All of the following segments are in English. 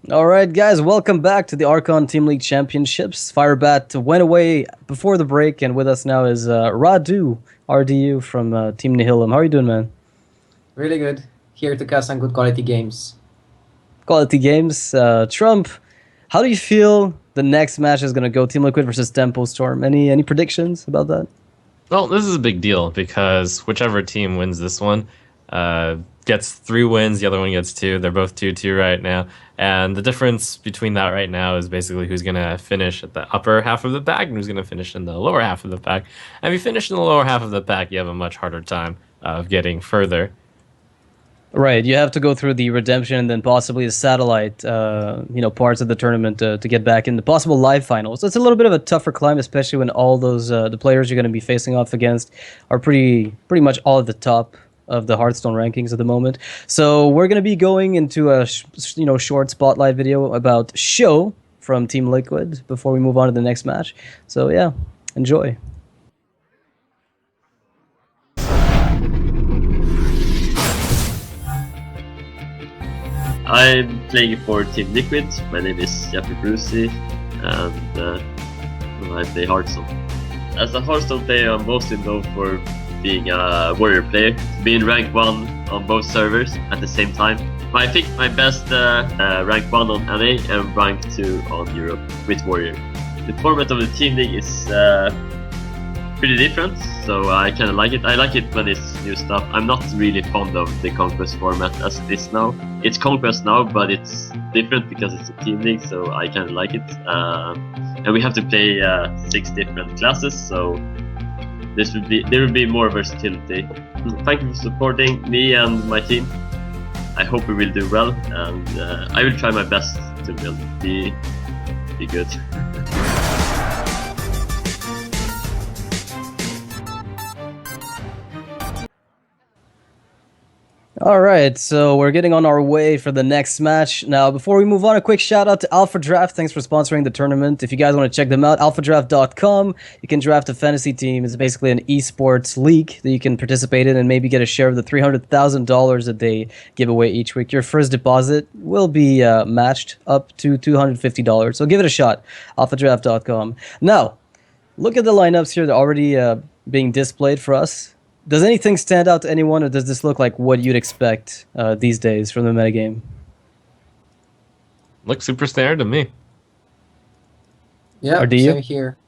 All right, guys, welcome back to the Archon Team League Championships. Firebat went away before the break, and with us now is Radu, RDU from Team Nihilum. How are you doing, man? Really good. Here to cast some good quality games. Quality games. Trump, how do you feel the next match is going to go? Team Liquid versus Tempo Storm. Any predictions about that? Well, this is a big deal because whichever team wins this one gets 3 wins, the other one gets 2. They're both 2-2 right now. And the difference between that right now is basically who's going to finish at the upper half of the pack and who's going to finish in the lower half of the pack. And if you finish in the lower half of the pack, you have a much harder time of getting further. Right, you have to go through the redemption and then possibly the satellite, parts of the tournament to get back in the possible live finals. So it's a little bit of a tougher climb, especially when all those the players you're going to be facing off against are pretty much all at the top of the Hearthstone rankings at the moment. So we're going to be going into a short spotlight video about SjoW from Team Liquid before we move on to the next match. So yeah, enjoy. I'm playing for Team Liquid. My name is Jeffrey Brucey, and I play Hearthstone. As a Hearthstone player, I'm mostly known for being a warrior player, being rank 1 on both servers at the same time. I think my best rank 1 on NA and rank 2 on Europe with warrior. The format of the Team League is pretty different, so I kind of like it. I like it when it's new stuff. I'm not really fond of the Conquest format as it is now. It's Conquest now, but it's different because it's a team league, so I kind of like it. And we have to play 6 different classes, so there will be more versatility. Thank you for supporting me and my team. I hope we will do well, and I will try my best to be good. All right, so we're getting on our way for the next match. Now, before we move on, a quick shout out to Alpha Draft. Thanks for sponsoring the tournament. If you guys want to check them out, alphadraft.com. You can draft a fantasy team. It's basically an esports league that you can participate in and maybe get a share of the $300,000 that they give away each week. Your first deposit will be matched up to $250. So give it a shot, alphadraft.com. Now, look at the lineups here. They're already being displayed for us. Does anything stand out to anyone, or does this look like what you'd expect these days from the metagame? Looks super standard to me. Yeah, Or do you? same here.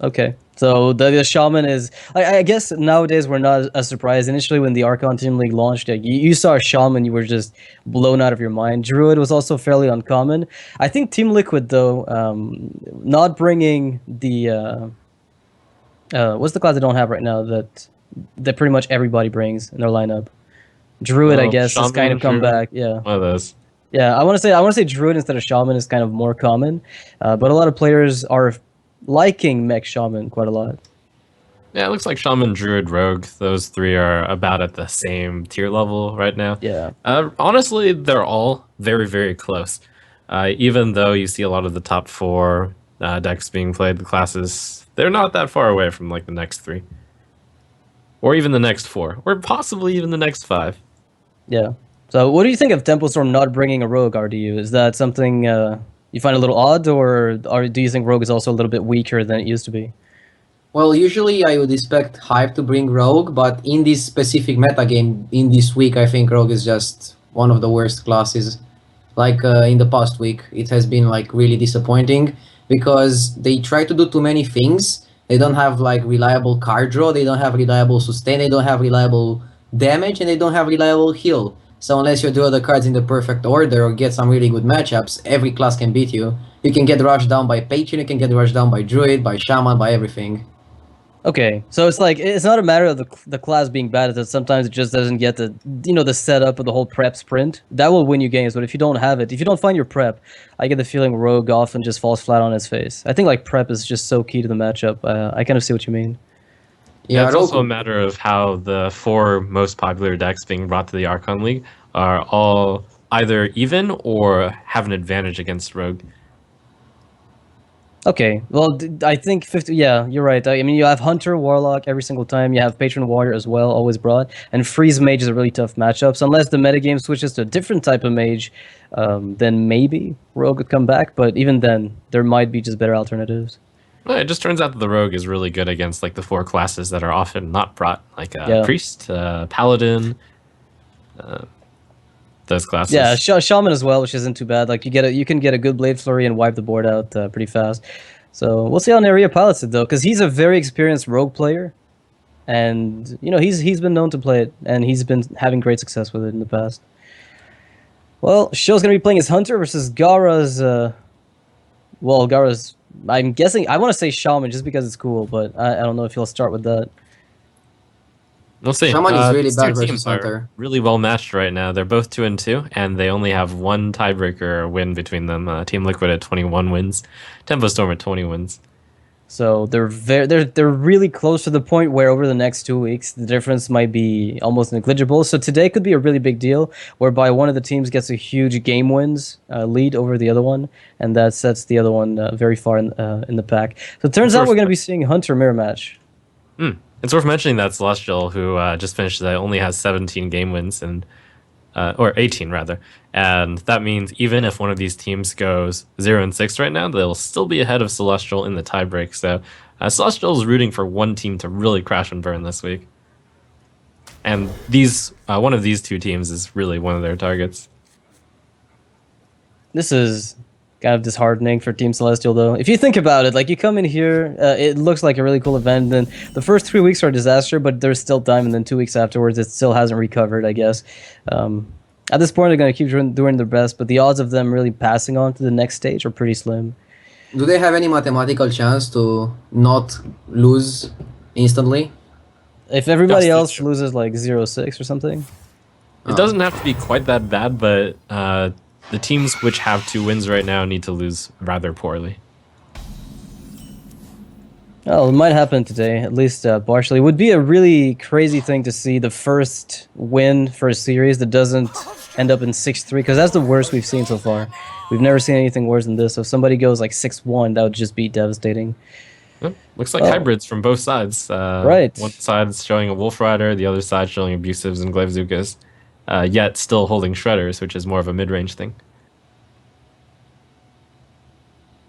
Okay, so the shaman is. I guess nowadays we're not as surprised. Initially, when the Archon Team League launched, you saw a shaman, you were just blown out of your mind. Druid was also fairly uncommon. I think Team Liquid, though, not bringing the what's the class they don't have right now that pretty much everybody brings in their lineup. Druid, I guess, has kind of come back. Yeah. One of those. Yeah, I want to say Druid instead of Shaman is kind of more common, but a lot of players are liking Mech Shaman quite a lot. Yeah, it looks like Shaman, Druid, Rogue. Those 3 are about at the same tier level right now. Yeah. Honestly, they're all very, very close. Even though you see a lot of the top 4 decks being played, the classes, they're not that far away from like the next 3. Or even the next 4. Or possibly even the next 5. Yeah. So what do you think of Tempo Storm not bringing a Rogue, RDU? Is that something you find a little odd, or do you think Rogue is also a little bit weaker than it used to be? Well, usually I would expect Hive to bring Rogue, but in this specific metagame, in this week, I think Rogue is just one of the worst classes. Like in the past week, it has been like really disappointing because they try to do too many things. They don't have like reliable card draw, they don't have reliable sustain, they don't have reliable damage, and they don't have reliable heal. So unless you draw the cards in the perfect order or get some really good matchups, every class can beat you. You can get rushed down by Patron, you can get rushed down by Druid, by Shaman, by everything. Okay, so it's like it's not a matter of the class being bad. It's that sometimes it just doesn't get the setup of the whole prep sprint. That will win you games, but if you don't have it, if you don't find your prep, I get the feeling Rogue often just falls flat on his face. I think like prep is just so key to the matchup. I kind of see what you mean. Yeah, it's Rogue- also a matter of how the 4 most popular decks being brought to the Archon League are all either even or have an advantage against Rogue. Okay, well, I think 50. Yeah, you're right. I mean, you have Hunter, Warlock every single time. You have Patron Warrior as well, always brought. And Freeze Mage is a really tough matchup. So unless the metagame switches to a different type of mage, then maybe Rogue could come back. But even then, there might be just better alternatives. Well, it just turns out that the rogue is really good against like the 4 classes that are often not brought, like Yeah. priest, paladin, those classes. Yeah, Shaman as well, which isn't too bad. Like you can get a good Blade Flurry and wipe the board out pretty fast. So we'll see how Neirea pilots it though, because he's a very experienced rogue player, and you know he's been known to play it, and he's been having great success with it in the past. Well, SjoW's gonna be playing as Hunter versus Gaara's. Well, Gaara's. I'm guessing I want to say Shaman just because it's cool, but I don't know if he'll start with that. We'll see. Shaman is really these bad two versus teams Hunter. are really well matched right now. They're both 2-2, and they only have one tiebreaker win between them. Team Liquid at 21 wins, Tempo Storm at 20 wins. So they're really close to the point where over the next 2 weeks the difference might be almost negligible. So today could be a really big deal, whereby one of the teams gets a huge game wins lead over the other one, and that sets the other one very far in the pack. So it turns out we're going to be seeing Hunter mirror match. It's worth mentioning that Celestial, who just finished today, only has 17 game wins, and or 18 rather, and that means even if one of these teams goes 0-6 right now, they'll still be ahead of Celestial in the tiebreak. So Celestial is rooting for one team to really crash and burn this week, and one of these two teams is really one of their targets. This is kind of disheartening for Team Celestial, though. If you think about it, like you come in here, it looks like a really cool event, and the first 3 weeks are a disaster, but there's still time, and then 2 weeks afterwards, it still hasn't recovered, I guess. At this point, they're going to keep doing their best, but the odds of them really passing on to the next stage are pretty slim. Do they have any mathematical chance to not lose instantly? If everybody That's else true. loses like 0-6 or something. It doesn't have to be quite that bad, but the teams which have 2 wins right now need to lose rather poorly. Oh, it might happen today, at least partially. It would be a really crazy thing to see the first win for a series that doesn't end up in 6-3, because that's the worst we've seen so far. We've never seen anything worse than this. So if somebody goes like 6-1, that would just be devastating. Yep. Looks like hybrids from both sides. Right. One side's showing a Wolf Rider, the other side showing Abusives and Glaivezookas, yet still holding Shredders, which is more of a mid-range thing.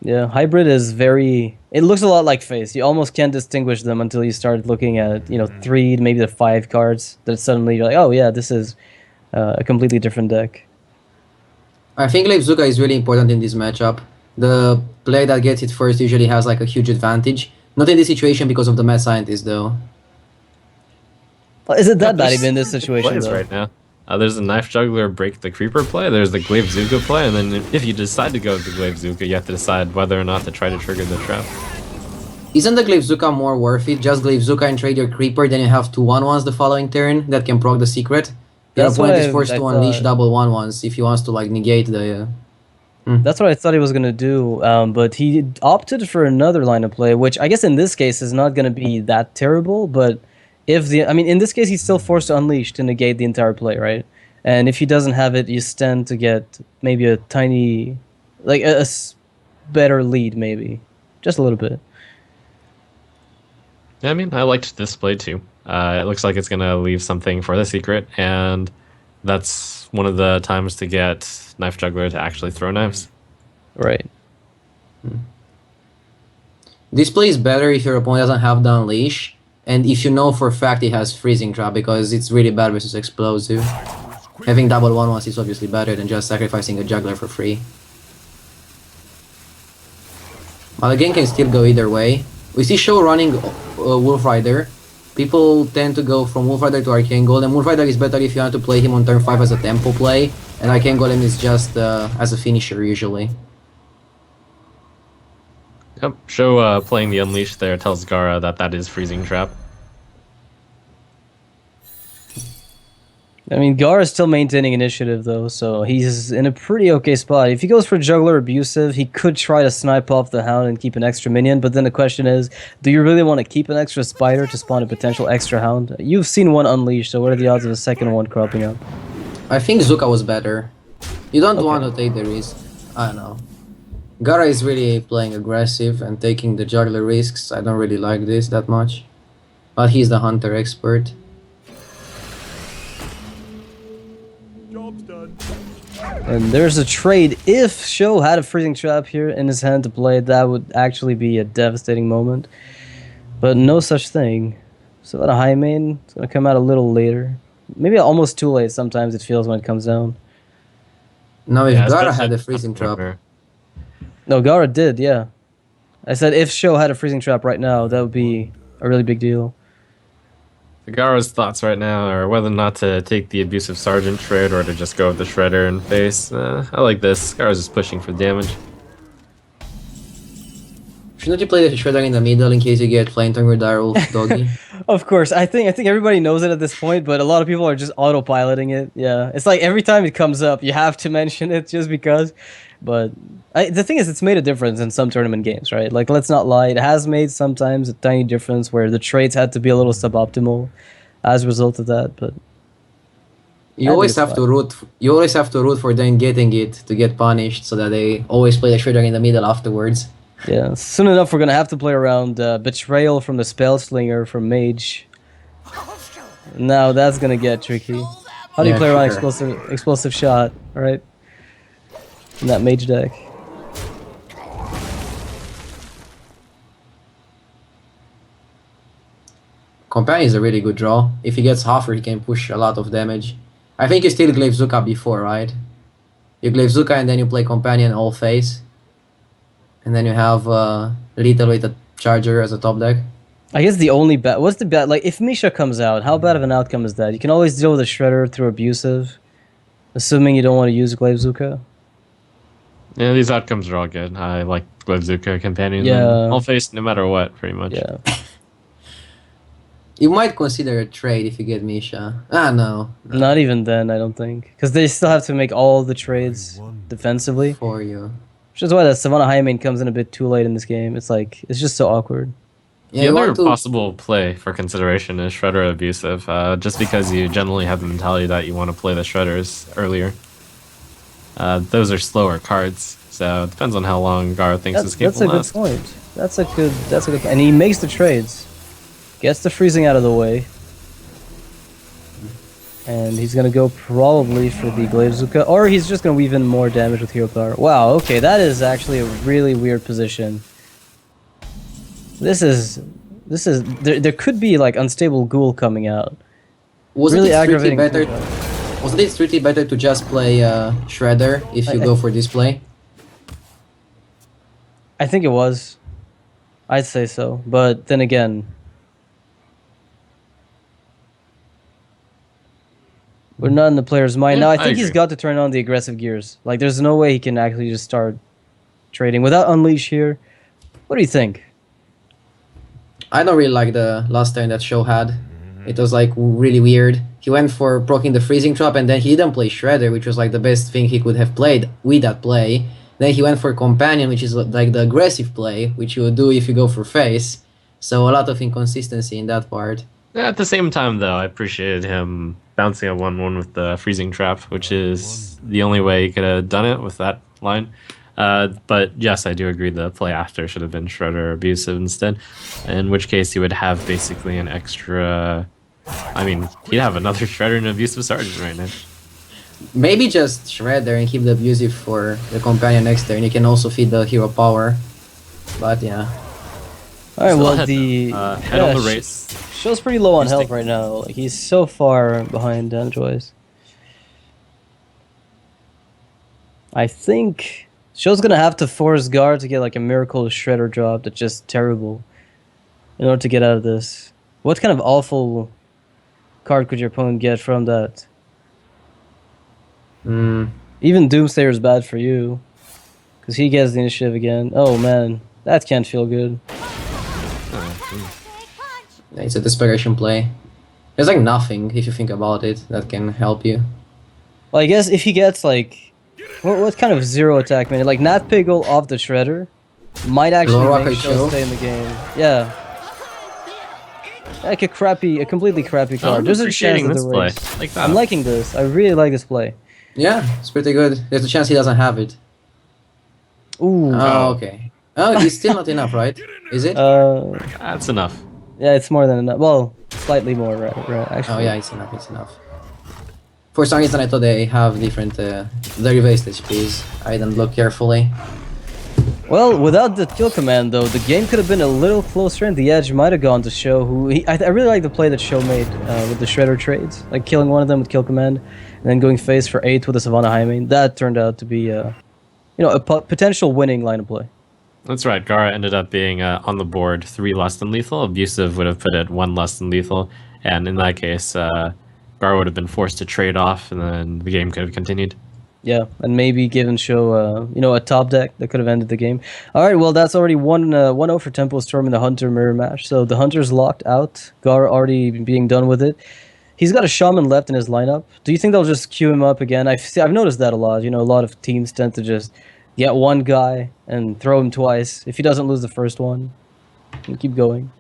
Yeah, hybrid is very... It looks a lot like face. You almost can't distinguish them until you start looking at, 3, maybe the 5 cards. That suddenly you're like, oh yeah, this is a completely different deck. I think Glaivezooka is really important in this matchup. The player that gets it first usually has like a huge advantage. Not in this situation because of the mad scientist though. Well, is it that bad There's even in this situation, plays though? right now. There's a Knife Juggler break the Creeper play, there's the Glaivezooka play, and then if you decide to go with the Glaivezooka, you have to decide whether or not to try to trigger the trap. Isn't the Glaivezooka more worth it? Just Glaivezooka and trade your Creeper, then you have 2 1/1s the following turn that can proc the secret. Your That's what opponent is I forced to thought. unleash double 1/1s if he wants to like negate the... That's what I thought he was going to do, but he opted for another line of play, which I guess in this case is not going to be that terrible, but in this case he's still forced to unleash to negate the entire play, right? And if he doesn't have it, you stand to get maybe a tiny, like better lead, maybe. Just a little bit. Yeah, I liked this play too. It looks like it's going to leave something for the secret, and that's one of the times to get Knife Juggler to actually throw knives. Right. This play is better if your opponent doesn't have the unleash, and if you know for a fact he has freezing trap, because it's really bad versus explosive. Having double 1/1s is obviously better than just sacrificing a juggler for free. But the game can still go either way. We see SjoW running Wolf Rider. People tend to go from Wolf Rider to Arcane Golem. Wolf Rider is better if you want to play him on turn 5 as a tempo play, and Arcane Golem is just as a finisher usually. Yep, SjoW playing the Unleash there tells Gaara that is freezing trap. Gaara is still maintaining initiative, though, so he's in a pretty okay spot. If he goes for Juggler Abusive, he could try to snipe off the Hound and keep an extra minion, but then the question is, do you really want to keep an extra Spider to spawn a potential extra Hound? You've seen one Unleashed, so what are the odds of a second one cropping up? I think Zuka was better. You don't want to take the risk. I don't know. Gaara is really playing aggressive and taking the juggler risks. I don't really like this that much. But he's the hunter expert. Job's done. And there's a trade. If SjoW had a freezing trap here in his hand to play, that would actually be a devastating moment. But no such thing. So at a high main, it's gonna come out a little later. Maybe almost too late sometimes it feels when it comes down. Now if Yeah, Gaara especially had a at freezing the point trap, where- No, Gaara did, yeah. I said if SjoW had a freezing trap right now, that would be a really big deal. Gaara's thoughts right now are whether or not to take the abusive sergeant trade or to just go with the shredder and face. I like this. Gaara's just pushing for damage. shouldn't you play the shredder in the middle in case you get flanked on your Direwolf doggy? Of course, I think everybody knows it at this point, but a lot of people are just autopiloting it. Yeah, it's like every time it comes up, you have to mention it just because. But the thing is, it's made a difference in some tournament games, right? Like, let's not lie, it has made sometimes a tiny difference where the trades had to be a little suboptimal as a result of that. But You I always think have it's to root. You always have to root for them getting it to get punished, so that they always play the shredder in the middle afterwards. yeah, soon enough we're gonna have to play around betrayal from the spell slinger from mage. Now that's gonna get tricky. How do you Yeah, play around sure. explosive shot, right? In that mage deck. Companion is a really good draw. If he gets Hoffer, he can push a lot of damage. I think you still Glaive Zuka before, right? You Glaive Zuka and then you play Companion all face. And then you have Lethal with a Charger as a top deck. I guess the only bet. What's the bet? Like, if Misha comes out, how bad of an outcome is that? You can always deal with a Shredder through abusive, assuming you don't want to use Glaive Zuka. Yeah, these outcomes are all good. I like Glaivezuka Companion. Yeah. All face no matter what, pretty much. Yeah. You might consider a trade if you get Misha. Ah, no. Not even then, I don't think. Because they still have to make all the trades defensively. For you. Which is why the Savannah High Main comes in a bit too late in this game. It's like, it's just so awkward. Yeah, The you other want to... possible play for consideration is Shredder Abusive, just because you generally have the mentality that you want to play the Shredders earlier. Those are slower cards, so it depends on how long Gaara thinks this game That's a will good last. point. That's a good and he makes the trades. Gets the freezing out of the way. And he's gonna go probably for the Glaive Zuka, or he's just gonna weave in more damage with Hero Power. Wow, okay, that is actually a really weird position. This is there could be like unstable ghoul coming out. Wasn't really it strictly aggravating. better? Wasn't it strictly better to just play Shredder if you go for this play? I think it was. I'd say so, but then again, we're not in the player's mind. Yeah, Now I I think he's agree. got to turn on the aggressive gears. Like, there's no way he can actually just start trading without Unleash here. What do you think? I don't really like the last turn that SjoW had. It was like really weird. He went for proccing the freezing trap and then he didn't play Shredder, which was like the best thing he could have played with that play. Then he went for Companion, which is like the aggressive play, which you would do if you go for face. So a lot of inconsistency in that part. Yeah, at the same time, though, I appreciated him bouncing a 1-1 with the freezing trap, which is the only way he could have done it with that line. But yes, I do agree the play after should have been Shredder Abusive instead, in which case he would have basically an extra... I mean, he'd have another Shredder and Abusive Sergeant right now. Maybe just Shredder and keep the abusive for the Companion next turn. You can also feed the hero power. But yeah. All right, Still well, ahead, the head on the race. SjoW's pretty low on health Interesting. right now. Like, he's so far behind Enjoys. I think SjoW's gonna have to force Gaara to get like a miracle Shredder drop that's just terrible in order to get out of this. What kind of awful card could your opponent get from that? Even Doomsayer is bad for you, because he gets the initiative again. Oh man, that can't feel good. It's a desperation play. There's like nothing, if you think about it, that can help you. Well, I guess if he gets like, what kind of zero attack man? Like Nat Piggle off the Shredder might actually Low make rocket SjoW show. stay in the game. Yeah. Like a completely crappy card. I'm There's a chance appreciating that this the play. race. Like that. I'm liking this. I really like this play. Yeah, it's pretty good. There's a chance he doesn't have it. Ooh. Oh, okay. Oh, he's still not enough, right? Is it? That's enough. Yeah, it's more than enough. Well, slightly more, right? Actually. Oh yeah, it's enough. It's enough. For some reason, I thought they have different derived HPs. I didn't look carefully. Well, without the kill command, though, the game could have been a little closer, and the edge might have gone to SjoW. I really like the play that SjoW made with the Shredder trades, like killing one of them with kill command, and then going face for 8 with the Savannah Jaime. That turned out to be, a potential winning line of play. That's right. Gaara ended up being on the board 3 less than lethal. Abusive would have put it 1 less than lethal, and in that case, Gaara would have been forced to trade off, and then the game could have continued. Yeah, and maybe given SjoW, a top deck that could have ended the game. All right, well, that's already 1-0 for Tempo Storm in the Hunter mirror match. So the Hunter's locked out. Gaara already being done with it. He's got a Shaman left in his lineup. Do you think they'll just queue him up again? I've noticed that a lot. A lot of teams tend to just get one guy and throw him twice. If he doesn't lose the first one, and keep going.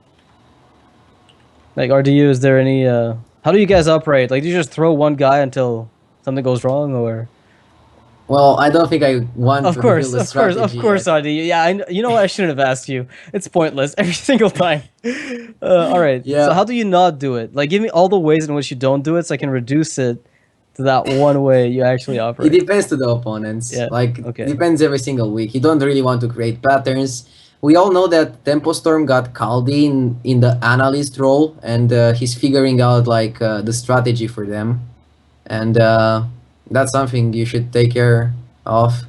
Like, RDU, is there any... how do you guys operate? Like, do you just throw one guy until something goes wrong, or... Well, I don't think I want Of to course, build a of course, strategy of course, yet. RDU. Yeah, you know what? I shouldn't have asked you. It's pointless every single time. All right. Yeah. So how do you not do it? Like, give me all the ways in which you don't do it, so I can reduce it to that one way you actually It operate. depends to the opponents. Yeah, Like, okay. it depends every single week. You don't really want to create patterns. We all know that Tempo Storm got Kaldi in the analyst role, and he's figuring out like the strategy for them, and that's something you should take care of.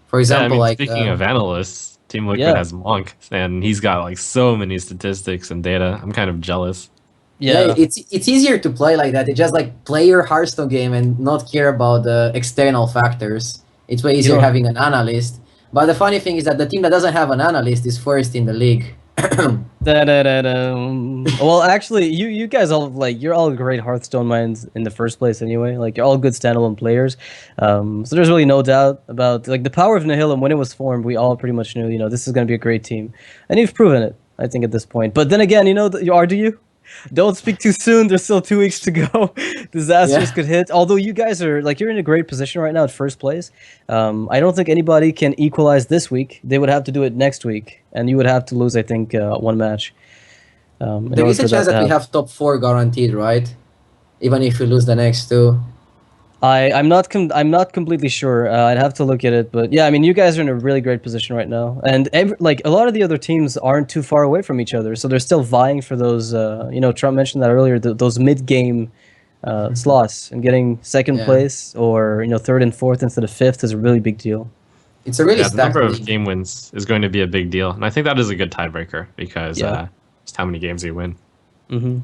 For example, like speaking of analysts, Team Liquid Yeah. has Monk, and he's got like so many statistics and data. I'm kind of jealous. yeah, it's easier to play like that. You just like play your Hearthstone game and not care about the external factors. It's way easier Yeah. having an analyst. But the funny thing is that the team that doesn't have an analyst is first in the league. Da-da-da-dum. Well, actually, you guys all you're all great Hearthstone minds in the first place anyway. Like, you're all good standalone players. So there's really no doubt about like the power of Nihilum. When it was formed, we all pretty much knew, this is going to be a great team, and you've proven it, I think, at this point. But then again, you are, do you? Don't speak too soon. There's still 2 weeks to go. Disasters Yeah. could hit. Although you guys are you're in a great position right now at first place. I don't think anybody can equalize this week. They would have to do it next week, and you would have to lose, I think, one match. in There order is a for chance that we have top 4 guaranteed, right? Even if we lose the next 2. I'm not completely sure. I'd have to look at it, but yeah, I mean, you guys are in a really great position right now, and a lot of the other teams aren't too far away from each other, so they're still vying for those. Trump mentioned that earlier. Those mid-game slots, and getting second Yeah. place or third and fourth instead of fifth is a really big deal. It's a really Yeah, the stacked number of league. game wins is going to be a big deal, and I think that is a good tiebreaker because Yeah. just how many games you win. Mm-hmm.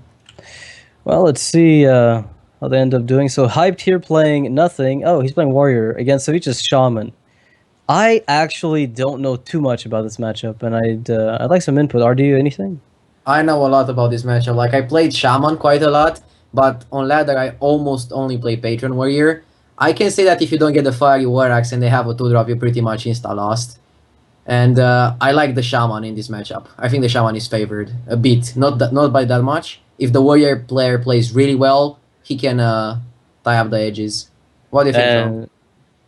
Well, let's see how they end up doing. So Hyped here playing nothing. Oh, he's playing Warrior against Savjz's Shaman. I actually don't know too much about this matchup, and I'd like some input. Do you anything? I know a lot about this matchup. Like, I played Shaman quite a lot, but on ladder I almost only play Patron Warrior. I can say that if you don't get the Fiery War Axe and they have a 2-drop, you pretty much insta-lost. And I like the Shaman in this matchup. I think the Shaman is favored a bit, not by that much. If the Warrior player plays really well, he can tie up the edges. What do you think, Joe?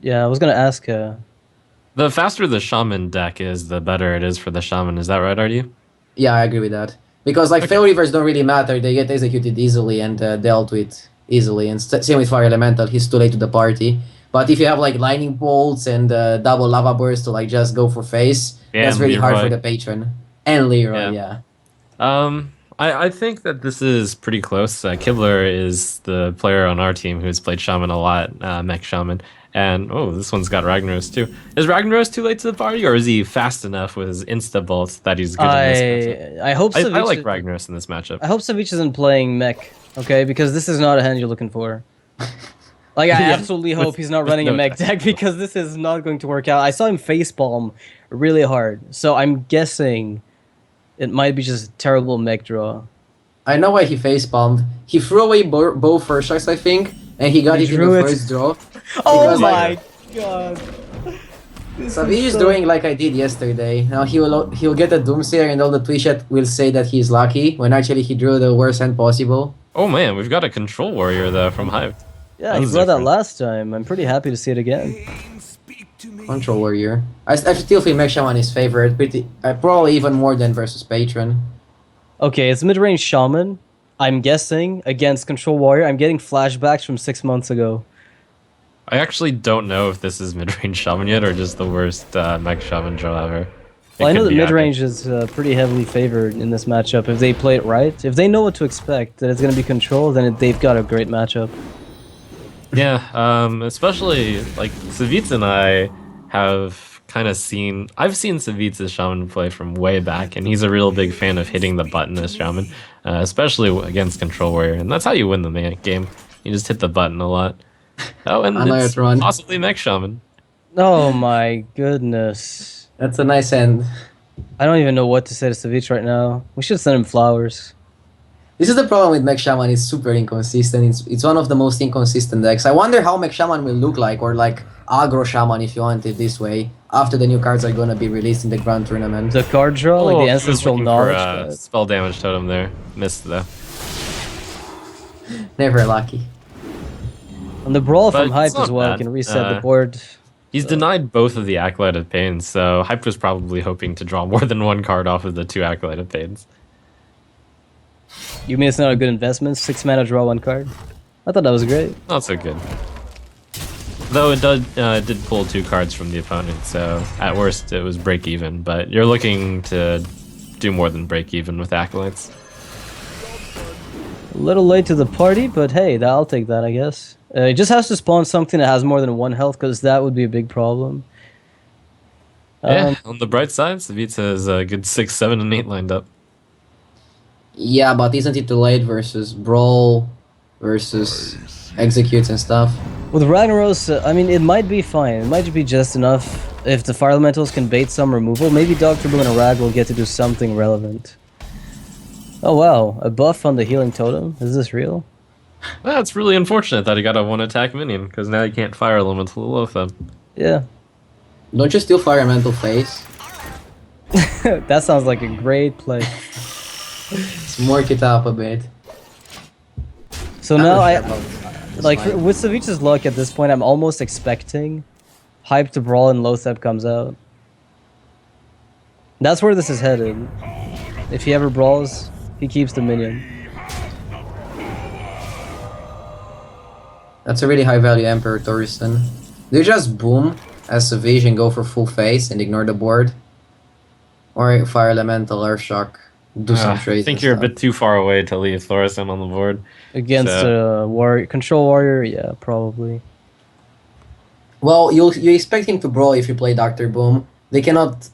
Yeah, I was gonna ask. The faster the Shaman deck is, the better it is for the Shaman. Is that right, RD? Yeah, I agree with that. Because like Fell Rivers don't really matter, they get executed easily and dealt with easily. And same with Fire Elemental, he's too late to the party. But if you have like Lightning Bolts and double Lava Burst to like just go for face, Yeah, that's and really hard Leroy. for the patron. And Leroy, Yeah. yeah. I think that this is pretty close. Kibler is the player on our team who's played Shaman a lot, Mech Shaman. And, this one's got Ragnaros too. Is Ragnaros too late to the party, or is he fast enough with his Insta-Bolt that he's good in this matchup? I hope I Savjz like Ragnaros in this matchup. I hope Savjz isn't playing mech, okay? Because this is not a hand you're looking for. Like, I Yeah, absolutely hope he's not with running a no mech deck, because this is not going to work out. I saw him facepalm really hard, so I'm guessing it might be just a terrible mech draw. I know why he facepalmed. He threw away both first strikes, I think, and he got He it in drew the it. first draw. Oh Because, my like, god! This Savjz is so- doing like I did yesterday. Now he'll get a Doomsayer and all the Twitch chat will say that he's lucky, when actually he drew the worst hand possible. Oh man, we've got a Control Warrior though from Hive. Yeah, That he was brought that different. last time. I'm pretty happy to see it again. Control Warrior. I still think Mech Shaman is favorite, probably even more than versus Patron. Okay, it's mid-range Shaman. I'm guessing against Control Warrior. I'm getting flashbacks from 6 months ago. I actually don't know if this is mid-range Shaman yet or just the worst mech Shaman draw ever. Well, I know could that be mid-range is pretty heavily favored in this matchup. If they play it right, if they know what to expect, that it's going to be Control, then they've got a great matchup. Yeah, especially like Savjz and I have kind of seen. I've seen Savjz's Shaman play from way back, and he's a real big fan of hitting the button as Shaman, especially against Control Warrior, and that's how you win the game. You just hit the button a lot. Oh, and it's possibly Mech Shaman. Oh my goodness. That's a nice end. I don't even know what to say to Savjz right now. We should send him flowers. This is the problem with Mech Shaman, it's super inconsistent. It's one of the most inconsistent decks. I wonder how Mech Shaman will look like, or like Aggro Shaman if you want it this way, after the new cards are gonna be released in the Grand Tournament. The card draw, like the he was Ancestral looking Knowledge. for, spell damage totem there. Missed though. Never lucky. And the Brawl But from Hype it's not as well bad. can reset the board. He's denied both of the Acolyte of Pains, so Hype was probably hoping to draw more than one card off of the 2 Acolyte of Pains. You mean it's not a good investment? 6 mana, draw 1 card? I thought that was great. Not so good. Though it did pull 2 cards from the opponent, so at worst it was break even, but you're looking to do more than break even with Acolytes. A little late to the party, but hey, I'll take that, I guess. It just has to spawn something that has more than 1 health, because that would be a big problem. Yeah, on the bright side, Savjz has a good 6, 7, and 8 lined up. Yeah, but isn't it too late versus Brawl, versus Executes and stuff? With Ragnaros, I mean, it might be fine. It might be just enough if the Fire Elementals can bait some removal. Maybe Dr. Boom and a Rag will get to do something relevant. Oh wow, a buff on the Healing Totem? Is this real? Well, it's really unfortunate that he got a 1-attack minion, because now he can't Fire Elemental with them. Yeah. Don't you steal Fire Elemental face? That sounds like a great play. Smork it up a bit. So now Like with Savjz's luck at this point, I'm almost expecting Hype to Brawl and Lothep comes out. That's where this is headed. If he ever brawls, he keeps the minion. That's a really high value Emperor Touriston. Do you just boom as Savjz and go for full face and ignore the board? Or Fire Elemental, Earthshock, do some trades? I think you're a bit too far away to leave Thorison on the board. Against Control Warrior, yeah, probably. Well, you expect him to brawl if you play Dr. Boom. They cannot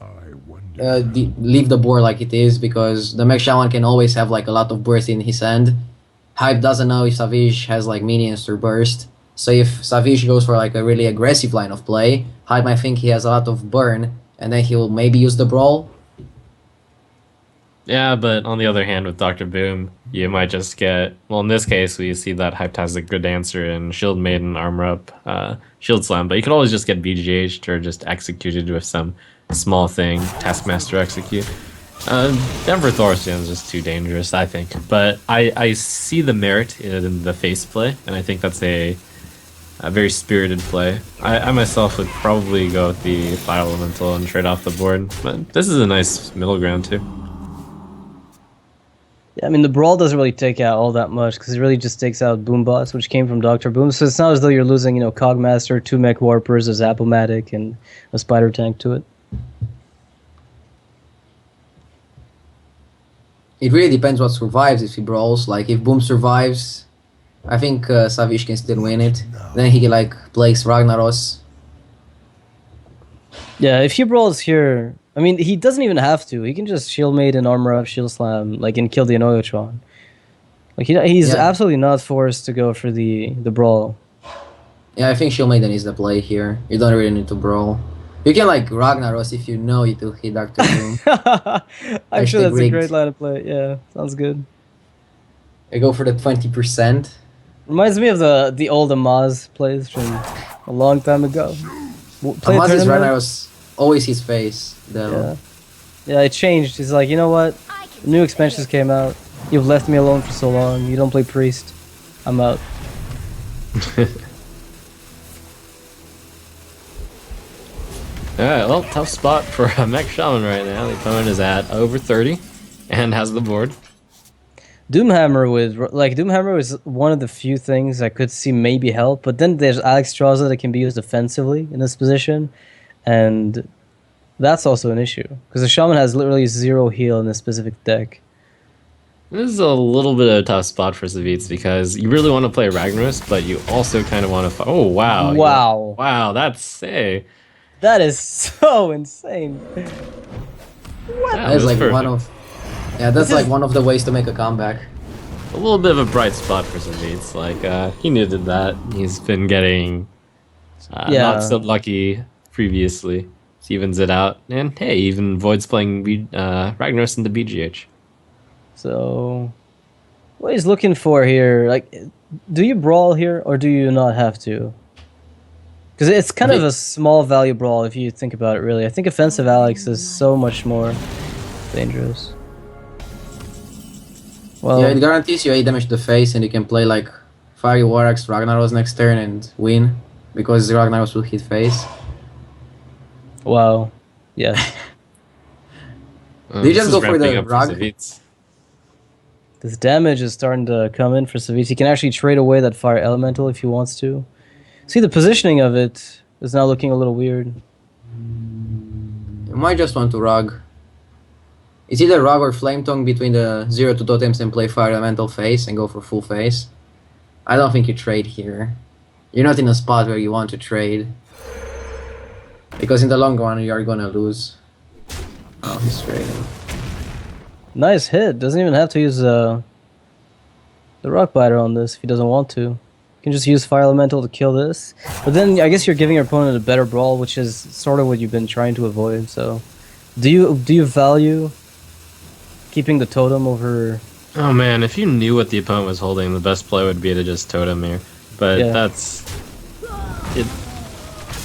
leave the board like it is, because the Mech Shaman can always have like a lot of burst in his hand. Hype doesn't know if Savjz has like minions to burst. So if Savjz goes for like a really aggressive line of play, Hype might think he has a lot of burn, and then he will maybe use the brawl. Yeah, but on the other hand, with Dr. Boom, you might just get... Well, in this case, we see that Hype has a good answer in Shield Maiden, Armor Up, Shield Slam, but you could always just get BGH'd or just executed with some small thing, Taskmaster Execute. Denver Thorstein is just too dangerous, I think. But I see the merit in the face play, and I think that's a very spirited play. I myself would probably go with the Fire Elemental and trade off the board, but this is a nice middle ground too. Yeah, I mean, the Brawl doesn't really take out all that much, because it really just takes out Boombots, which came from Dr. Boom. So it's not as though you're losing, Cogmaster, 2 Mech Warpers, a Zap-O-Matic, and a Spider Tank to it. It really depends what survives if he brawls. Like, if Boom survives, I think Savjz can still win it. Then he, plays Ragnaros. Yeah, if he Brawls here... I mean, he doesn't even have to. He can just Shield Maiden, Armor Up, Shield Slam, and kill the Anoyotron. He's absolutely not forced to go for the Brawl. Yeah, I think Shield Maiden is the play here. You don't really need to brawl. You can Ragnaros if you know it will hit Dr. Boom. I'm sure that's a great line of play. Yeah, sounds good. I go for the 20%. Reminds me of the old Amaz plays from a long time ago. Amaz's Ragnaros always his face, though. Yeah, it changed. He's like, you know what? New expansions came out. You've left me alone for so long. You don't play Priest. I'm out. Alright, well, tough spot for a Mech Shaman right now. The opponent is at over 30 and has the board. Doomhammer is one of the few things I could see maybe help, but then there's Alex Straza that can be used offensively in this position, and that's also an issue because the Shaman has literally 0 heal in this specific deck. This is a little bit of a tough spot for Savjz because you really want to play Ragnaros, but you also kind of want to. Oh wow! Wow! Wow, that's that is so insane. That is like one of. Yeah, that's like one of the ways to make a comeback. A little bit of a bright spot for Savjz. Like he needed that. He's been getting not so lucky previously. He evens it out, and hey, even Void's playing Ragnaros into BGH. So, what he's looking for here, like, do you brawl here or do you not have to? Because it's kind of a small value brawl if you think about it, really. I think offensive Alex is so much more dangerous. Well, yeah, it guarantees you 8 damage to the face, and you can play like Fiery War Axe Ragnaros next turn and win because Ragnaros will hit face. Wow. Yes. Did you just go for the Rag? This damage is starting to come in for Savjz. He can actually trade away that Fire Elemental if he wants to. See, the positioning of it is now looking a little weird. You might just want to Rag. It's either Rag or Flame Tongue between the 0-2 totems and play Fire Elemental face and go for full face. I don't think you trade here. You're not in a spot where you want to trade. Because in the long run, you are gonna lose. Oh, he's trading. Nice hit. Doesn't even have to use the Rock Biter on this if he doesn't want to. You can just use Fire Elemental to kill this. But then I guess you're giving your opponent a better brawl, which is sort of what you've been trying to avoid. So, do you value keeping the totem over? Oh man, if you knew what the opponent was holding, the best play would be to just totem here. But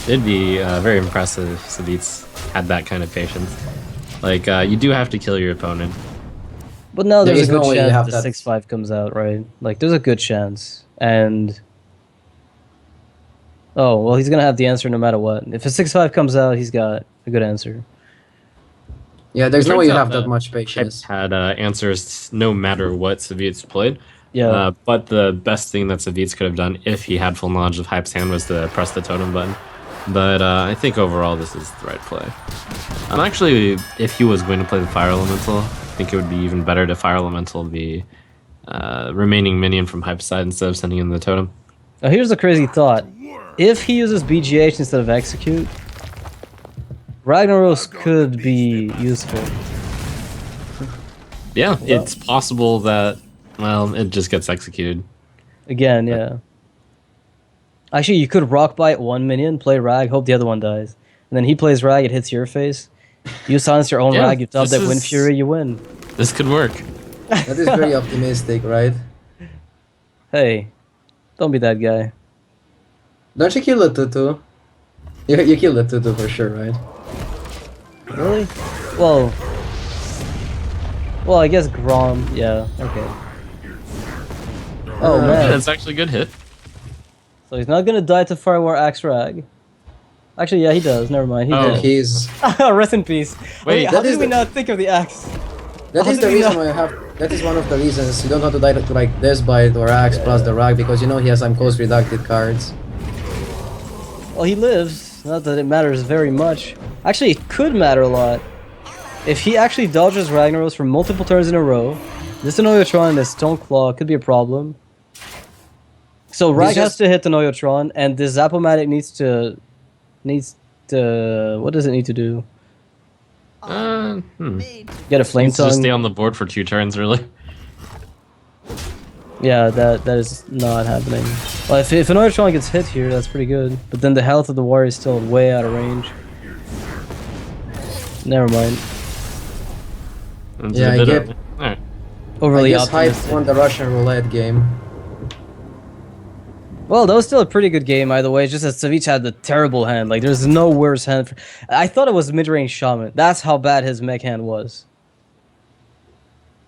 it'd be very impressive if Savjz had that kind of patience. Like you do have to kill your opponent. But now there's a no good way you chance have the that. 6/5 comes out, right? Like there's a good chance. And oh, well, he's gonna have the answer no matter what. If a 6/5 comes out, he's got a good answer. Yeah, there's no Turns way you out have that that much patience. Had answers no matter what Savjz played. Yeah. But the best thing that Savjz could have done if he had full knowledge of Hype's hand was to press the totem button. But I think overall this is the right play. And actually, if he was going to play the Fire Elemental, I think it would be even better to Fire Elemental the remaining minion from Hype's side instead of sending in the totem. Now here's the crazy thought. If he uses BGH instead of Execute, Ragnaros could be useful. Yeah, it's possible that, well, it just gets executed. Again, yeah. Actually, you could Rock Bite one minion, play Rag, hope the other one dies. And then he plays Rag, it hits your face. You silence your own Yeah, Rag, you top that this Wind is- Fury, you win. This could work. That is very optimistic, right? Hey, don't be that guy. Don't you kill the Tutu? You kill the Tutu for sure, right? Really? Well, I guess Grom, yeah, okay. Oh Yeah, man, it's actually a good hit. so he's not gonna die to Fire War Axe Rag. Actually, yeah, he does, never mind, he Oh. did. He's Rest in peace. Wait, how that did is we the- not think of the axe? that How is did the we reason not- why I have. That is one of the reasons you don't have to die to like Death Bite or Axe plus the Rag because you know he has some cost reducted cards. Well, he lives. Not that it matters very much. Actually, it could matter a lot. If he actually dodges Ragnaros for multiple turns in a row, this Noyotron and this Stone Claw could be a problem. So Rag has just- to hit the Noyotron, and this Zapomatic needs to... What does it need to do? Get a Flame Needs to just stay Tongue. on the board for 2 turns, really. Yeah, that is not happening. Well, if an Noyotron gets hit here, that's pretty good. But then the health of the warrior is still way out of range. Never mind. It's Yeah, a I bit get- of- Alright. Overly I guess Hype optimistic. won the Russian roulette game. Well, that was still a pretty good game either way. Just that Savjz had the terrible hand. Like, there's no worse hand. I thought it was mid-range Shaman. That's how bad his mech hand was.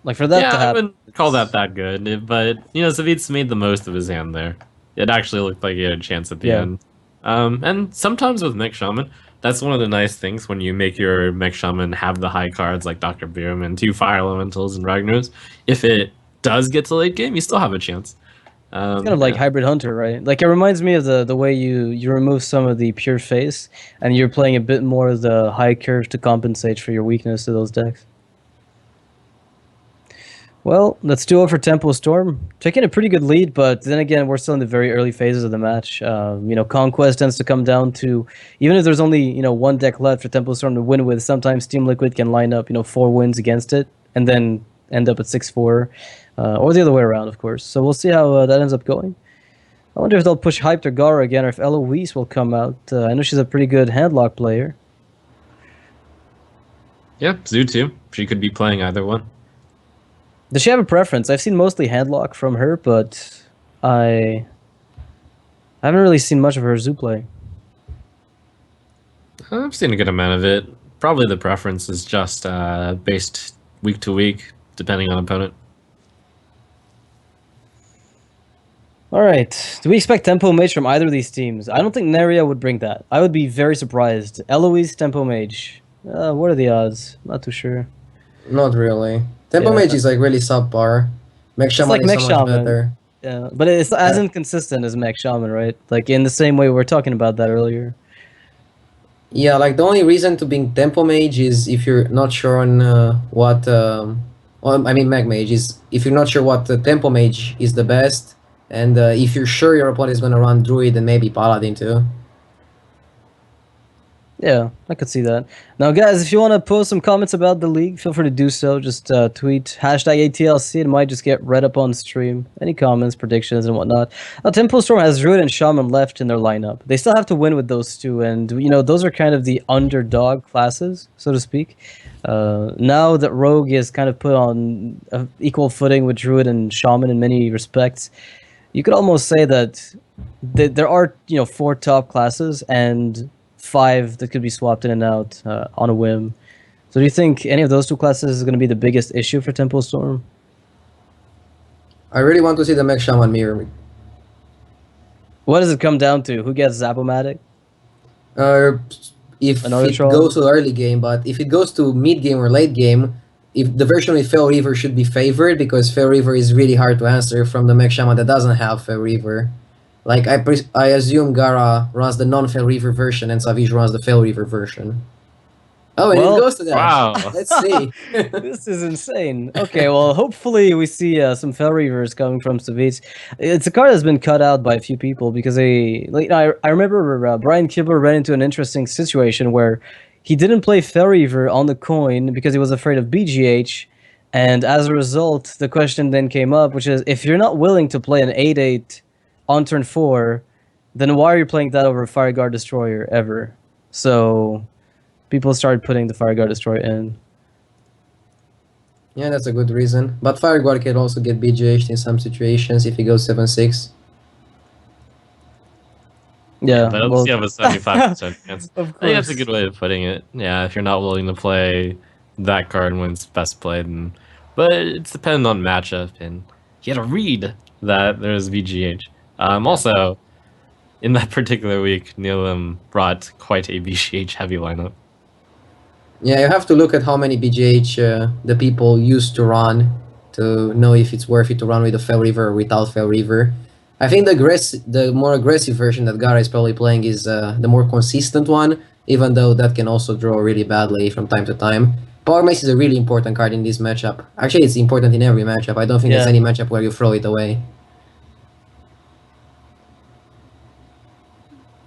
Like, for that Yeah, to I happen. wouldn't call that good, but, you know, Savjz made the most of his hand there. It actually looked like he had a chance at the Yeah. end. And sometimes with Mech Shaman, That's one of the nice things when you make your mech shaman have the high cards like Dr. Boom and 2 fire elementals and Ragnaros. If it does get to late game, you still have a chance. It's kind of like Hybrid Hunter, right? Like it reminds me of the way you remove some of the pure face, and you're playing a bit more of the high curve to compensate for your weakness to those decks. Well, let's do it for Tempo Storm. Taking a pretty good lead, but then again, we're still in the very early phases of the match. Conquest tends to come down to, even if there's only, one deck left for Tempo Storm to win with, sometimes Team Liquid can line up, 4 wins against it, and then end up at 6-4, or the other way around, of course. So we'll see how that ends up going. I wonder if they'll push Hyped or Gaara again, or if Eloise will come out. I know she's a pretty good handlock player. Yeah, Zoo too. She could be playing either one. Does she have a preference? I've seen mostly handlock from her, but I haven't really seen much of her Zoo play. I've seen a good amount of it. Probably the preference is just based week to week, depending on opponent. All right. Do we expect Tempo Mage from either of these teams? I don't think Neirea would bring that. I would be very surprised. Eloise, Tempo Mage. What are the odds? Not too sure. Not really. Tempo Yeah. Mage is like really subpar. Mech Shaman like is Mech so much Shaman. better. Yeah, but it's as inconsistent as Mech Shaman, right? Like in the same way we were talking about that earlier. Yeah, like the only reason to being Tempo Mage is if you're not sure on Mech Mage is if you're not sure what Tempo Mage is the best, and if you're sure your opponent is gonna run Druid and maybe Paladin too. Yeah, I could see that. Now, guys, if you want to post some comments about the league, feel free to do so. Just tweet #ATLC. It might just get read up on stream. Any comments, predictions, and whatnot. Now, Tempo Storm has Druid and Shaman left in their lineup. They still have to win with those two, and those are kind of the underdog classes, so to speak. Now that Rogue is kind of put on equal footing with Druid and Shaman in many respects, you could almost say that there are 4 top classes and 5 that could be swapped in and out on a whim. So do you think any of those 2 classes is going to be the biggest issue for Tempo Storm? I really want to see the Mech Shaman mirror. What does it come down to? Who gets Zapomatic? If Another it troll? goes to early game, but if it goes to mid game or late game, if the version with Fel Reaver should be favored because Fel Reaver is really hard to answer from the Mech Shaman that doesn't have Fel Reaver. Like I assume Gaara runs the non-Fel Reaver version and Savjz runs the Fel Reaver version. Oh, and Well, it goes to that. Wow. Let's see. This is insane. Okay, well, hopefully we see some Fel Reavers coming from Savjz. It's a card that's been cut out by a few people because I remember Brian Kibler ran into an interesting situation where he didn't play Fel Reaver on the coin because he was afraid of BGH, and as a result, the question then came up, which is, if you're not willing to play an 8/8 on turn 4, then why are you playing that over Fire Guard Destroyer ever? So people started putting the Fire Guard Destroyer in. Yeah, that's a good reason. But Fire Guard can also get BGH in some situations if he goes 7/6. Yeah, But at well, least you have a 75% chance. of I think that's a course. good way of putting it. Yeah, if you're not willing to play that card when it's best played. But it's dependent on matchup, and you had to read that there's VGH. Also, in that particular week, Neelam brought quite a VGH heavy lineup. Yeah, you have to look at how many BGH the people used to run to know if it's worth it to run with a Fel Reaver or without Fel Reaver. I think the more aggressive version that Gaara is probably playing is the more consistent one, even though that can also draw really badly from time to time. Power Mace is a really important card in this matchup. Actually, it's important in every matchup. I don't think there's Yeah. any matchup where you throw it away.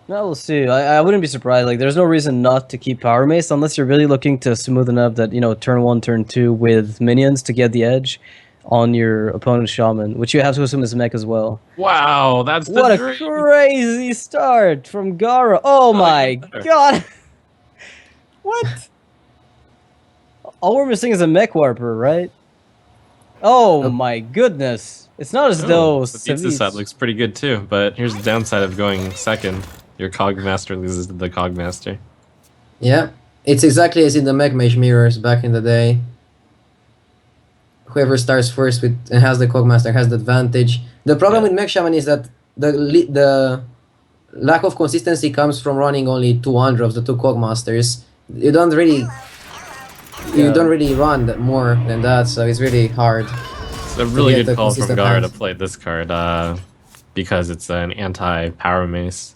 No, we'll see. I wouldn't be surprised. Like, there's no reason not to keep Power Mace unless you're really looking to smoothen up that, turn 1, turn 2 with minions to get the edge on your opponent's Shaman, which you have to assume is mech as well. Wow, that's the What a dream. crazy start from Gaara. Oh my get better. god. What? All we're missing is a mech warper, right? Oh my goodness. It's not as though The pizza Savjz- set looks pretty good too, but here's the downside of going second. Your Cogmaster loses to the Cogmaster. Yeah, it's exactly as in the Mech Mage mirrors back in the day. Whoever starts first with and has the Cogmaster has the advantage. The problem with Mech Shaman is that the lack of consistency comes from running only 200 of the two Cogmasters. You don't really run more than that, so it's really hard. It's a really get good the call from consistent Gaara to hands. play this card because it's an anti-power mace.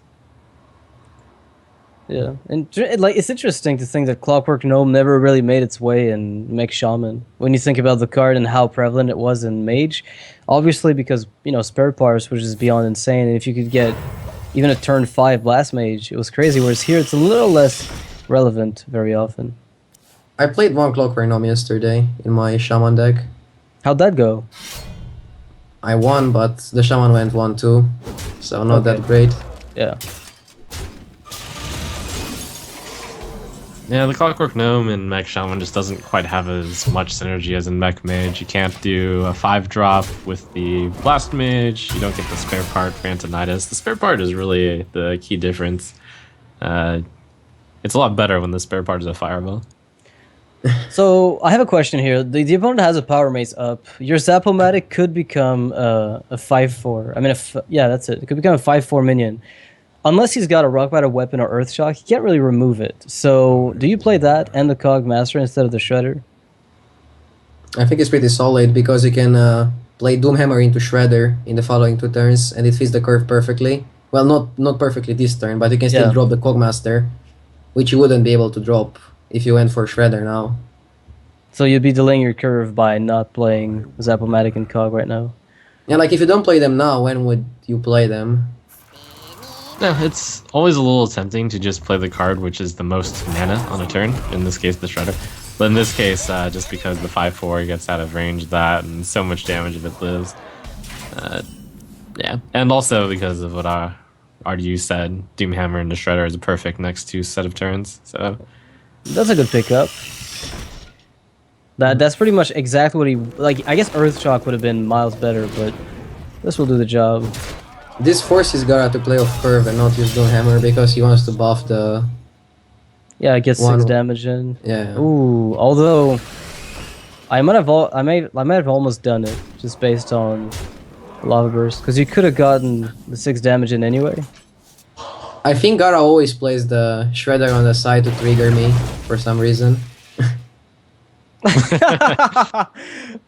Yeah, and it's interesting to think that Clockwork Gnome never really made its way in Mech Shaman. When you think about the card and how prevalent it was in Mage, obviously because spare parts, which is beyond insane. And if you could get even a turn 5 Blast Mage, it was crazy. Whereas here, it's a little less relevant very often. I played one Clockwork Gnome yesterday in my Shaman deck. How'd that go? I won, but the Shaman went 1-2, so not that great. Yeah. Yeah, the Clockwork Gnome in Mech Shaman just doesn't quite have as much synergy as in Mech Mage. You can't do a 5-drop with the Blast Mage. You don't get the spare part for Antonidas. The spare part is really the key difference. It's a lot better when the spare part is a Fireball. So I have a question here. The opponent has a Power Mace up. Your Zap-O-Matic could become a 5/4. I mean, yeah, that's it. It could become a 5/4 minion. Unless he's got a Rock Bottom Weapon or Earth Shock, he can't really remove it. So do you play that and the Cog Master instead of the Shredder? I think it's pretty solid because you can play Doomhammer into Shredder in the following 2 turns, and it fits the curve perfectly. Well, not perfectly this turn, but you can still drop the Cogmaster, which you wouldn't be able to drop if you went for Shredder now. So you'd be delaying your curve by not playing Zap-O-Matic and Cog right now. Yeah, like if you don't play them now, when would you play them? Yeah, it's always a little tempting to just play the card which is the most mana on a turn, in this case the Shredder. But in this case, just because the 5/4 gets out of range of that and so much damage if it lives. Yeah, and also because of what RDU said, Doomhammer and the Shredder is a perfect next 2 set of turns, so... That's a good pickup. That's pretty much exactly what he... Like, I guess Earth Shock would have been miles better, but this will do the job. This forces Gaara to play off curve and not use Doomhammer because he wants to buff the... Yeah, it gets 6 damage in. Yeah. Ooh, although... I might have almost done it, just based on Lava Burst, because you could have gotten the 6 damage in anyway. I think Gaara always plays the Shredder on the side to trigger me for some reason.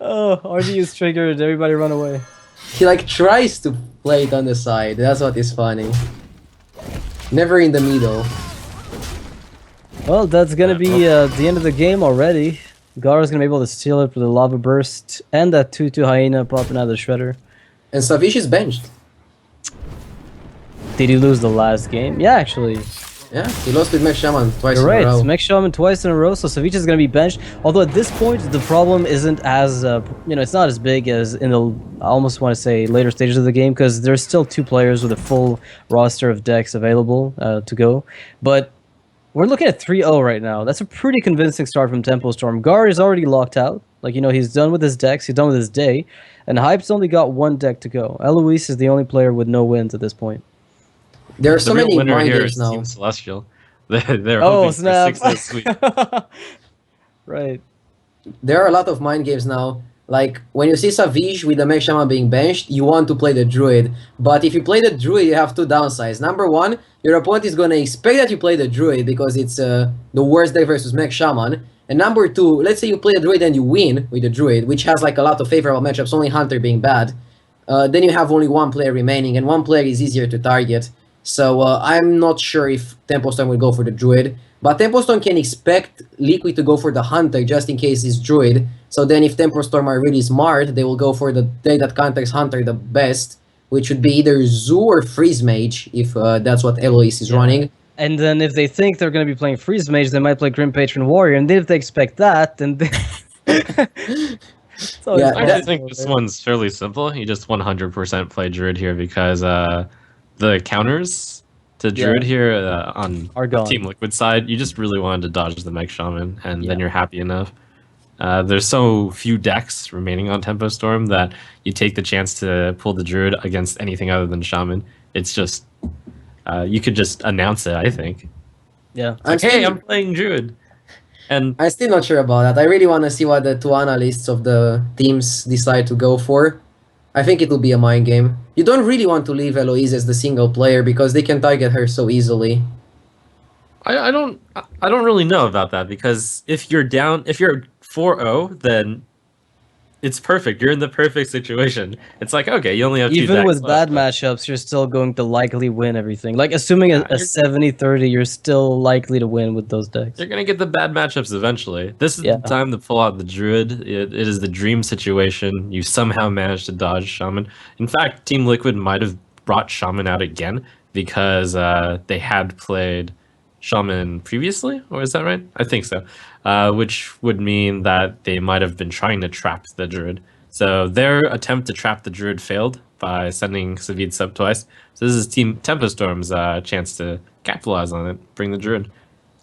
Oh, RD is triggered, everybody run away. He like tries to play it on the side, that's what is funny. Never in the middle. Well, that's gonna be the end of the game already. Gaara's gonna be able to steal it with the Lava Burst and that 2/2 Hyena popping out of the Shredder. And Savjz is benched. Did he lose the last game? Yeah, actually. Yeah, he lost with Mech Shaman twice You're in a row. right, Mech Shaman twice in a row, so Savjz is going to be benched. Although at this point, the problem isn't as, it's not as big as in the, I almost want to say, later stages of the game, because there's still 2 players with a full roster of decks available to go. But we're looking at 3-0 right now. That's a pretty convincing start from Tempo Storm. Gaara is already locked out. Like, he's done with his decks, he's done with his day. And Hype's only got 1 deck to go. Eloise is the only player with no wins at this point. There are so many mind here games is now. Team Celestial. They're Oh, hoping snap. for 6 this week. Right. There are a lot of mind games now. Like, when you see Savjz with the Mech Shaman being benched, you want to play the Druid. But if you play the Druid, you have 2 downsides. Number 1, your opponent is going to expect that you play the Druid because it's the worst deck versus Mech Shaman. And number 2, let's say you play the Druid and you win with the Druid, which has like a lot of favorable matchups, only Hunter being bad. Then you have only 1 player remaining, and 1 player is easier to target. So I'm not sure if Tempo Storm will go for the Druid, but Tempo Storm can expect Liquid to go for the Hunter just in case it's Druid. So then if Tempo Storm are really smart, they will go for the deck that counters Hunter the best, which would be either Zoo or Freeze Mage, if that's what Eloise is running. And then if they think they're going to be playing Freeze Mage, they might play Grim Patron Warrior, and then if they expect that, then they... Yeah, I think this one's fairly simple. You just 100% play Druid here because the counters to Druid here on Team Liquid side, you just really wanted to dodge the Mech Shaman, and then you're happy enough. There's so few decks remaining on Tempo Storm that you take the chance to pull the Druid against anything other than Shaman. It's just, you could just announce it, I think. Yeah. Like, hey, I'm playing Druid. And I'm still not sure about that. I really want to see what the 2 analysts of the teams decide to go for. I think it will be a mind game. You don't really want to leave Eloise as the single player because they can target her so easily. I don't really know about that, because if you're 4-0, then it's perfect. You're in the perfect situation. It's like, okay, you only have 2 Even decks with bad left, matchups, you're still going to likely win everything. Like, assuming Yeah, a 70-30, you're still likely to win with those decks. You're gonna get the bad matchups eventually. This is Yeah. the time to pull out the Druid. It is the dream situation. You somehow managed to dodge Shaman. In fact, Team Liquid might have brought Shaman out again because they had played Shaman previously, or is that right? I think so. Which would mean that they might have been trying to trap the Druid. So their attempt to trap the Druid failed by sending Savjz sub twice. So this is Team Tempestorm's chance to capitalize on it, bring the Druid.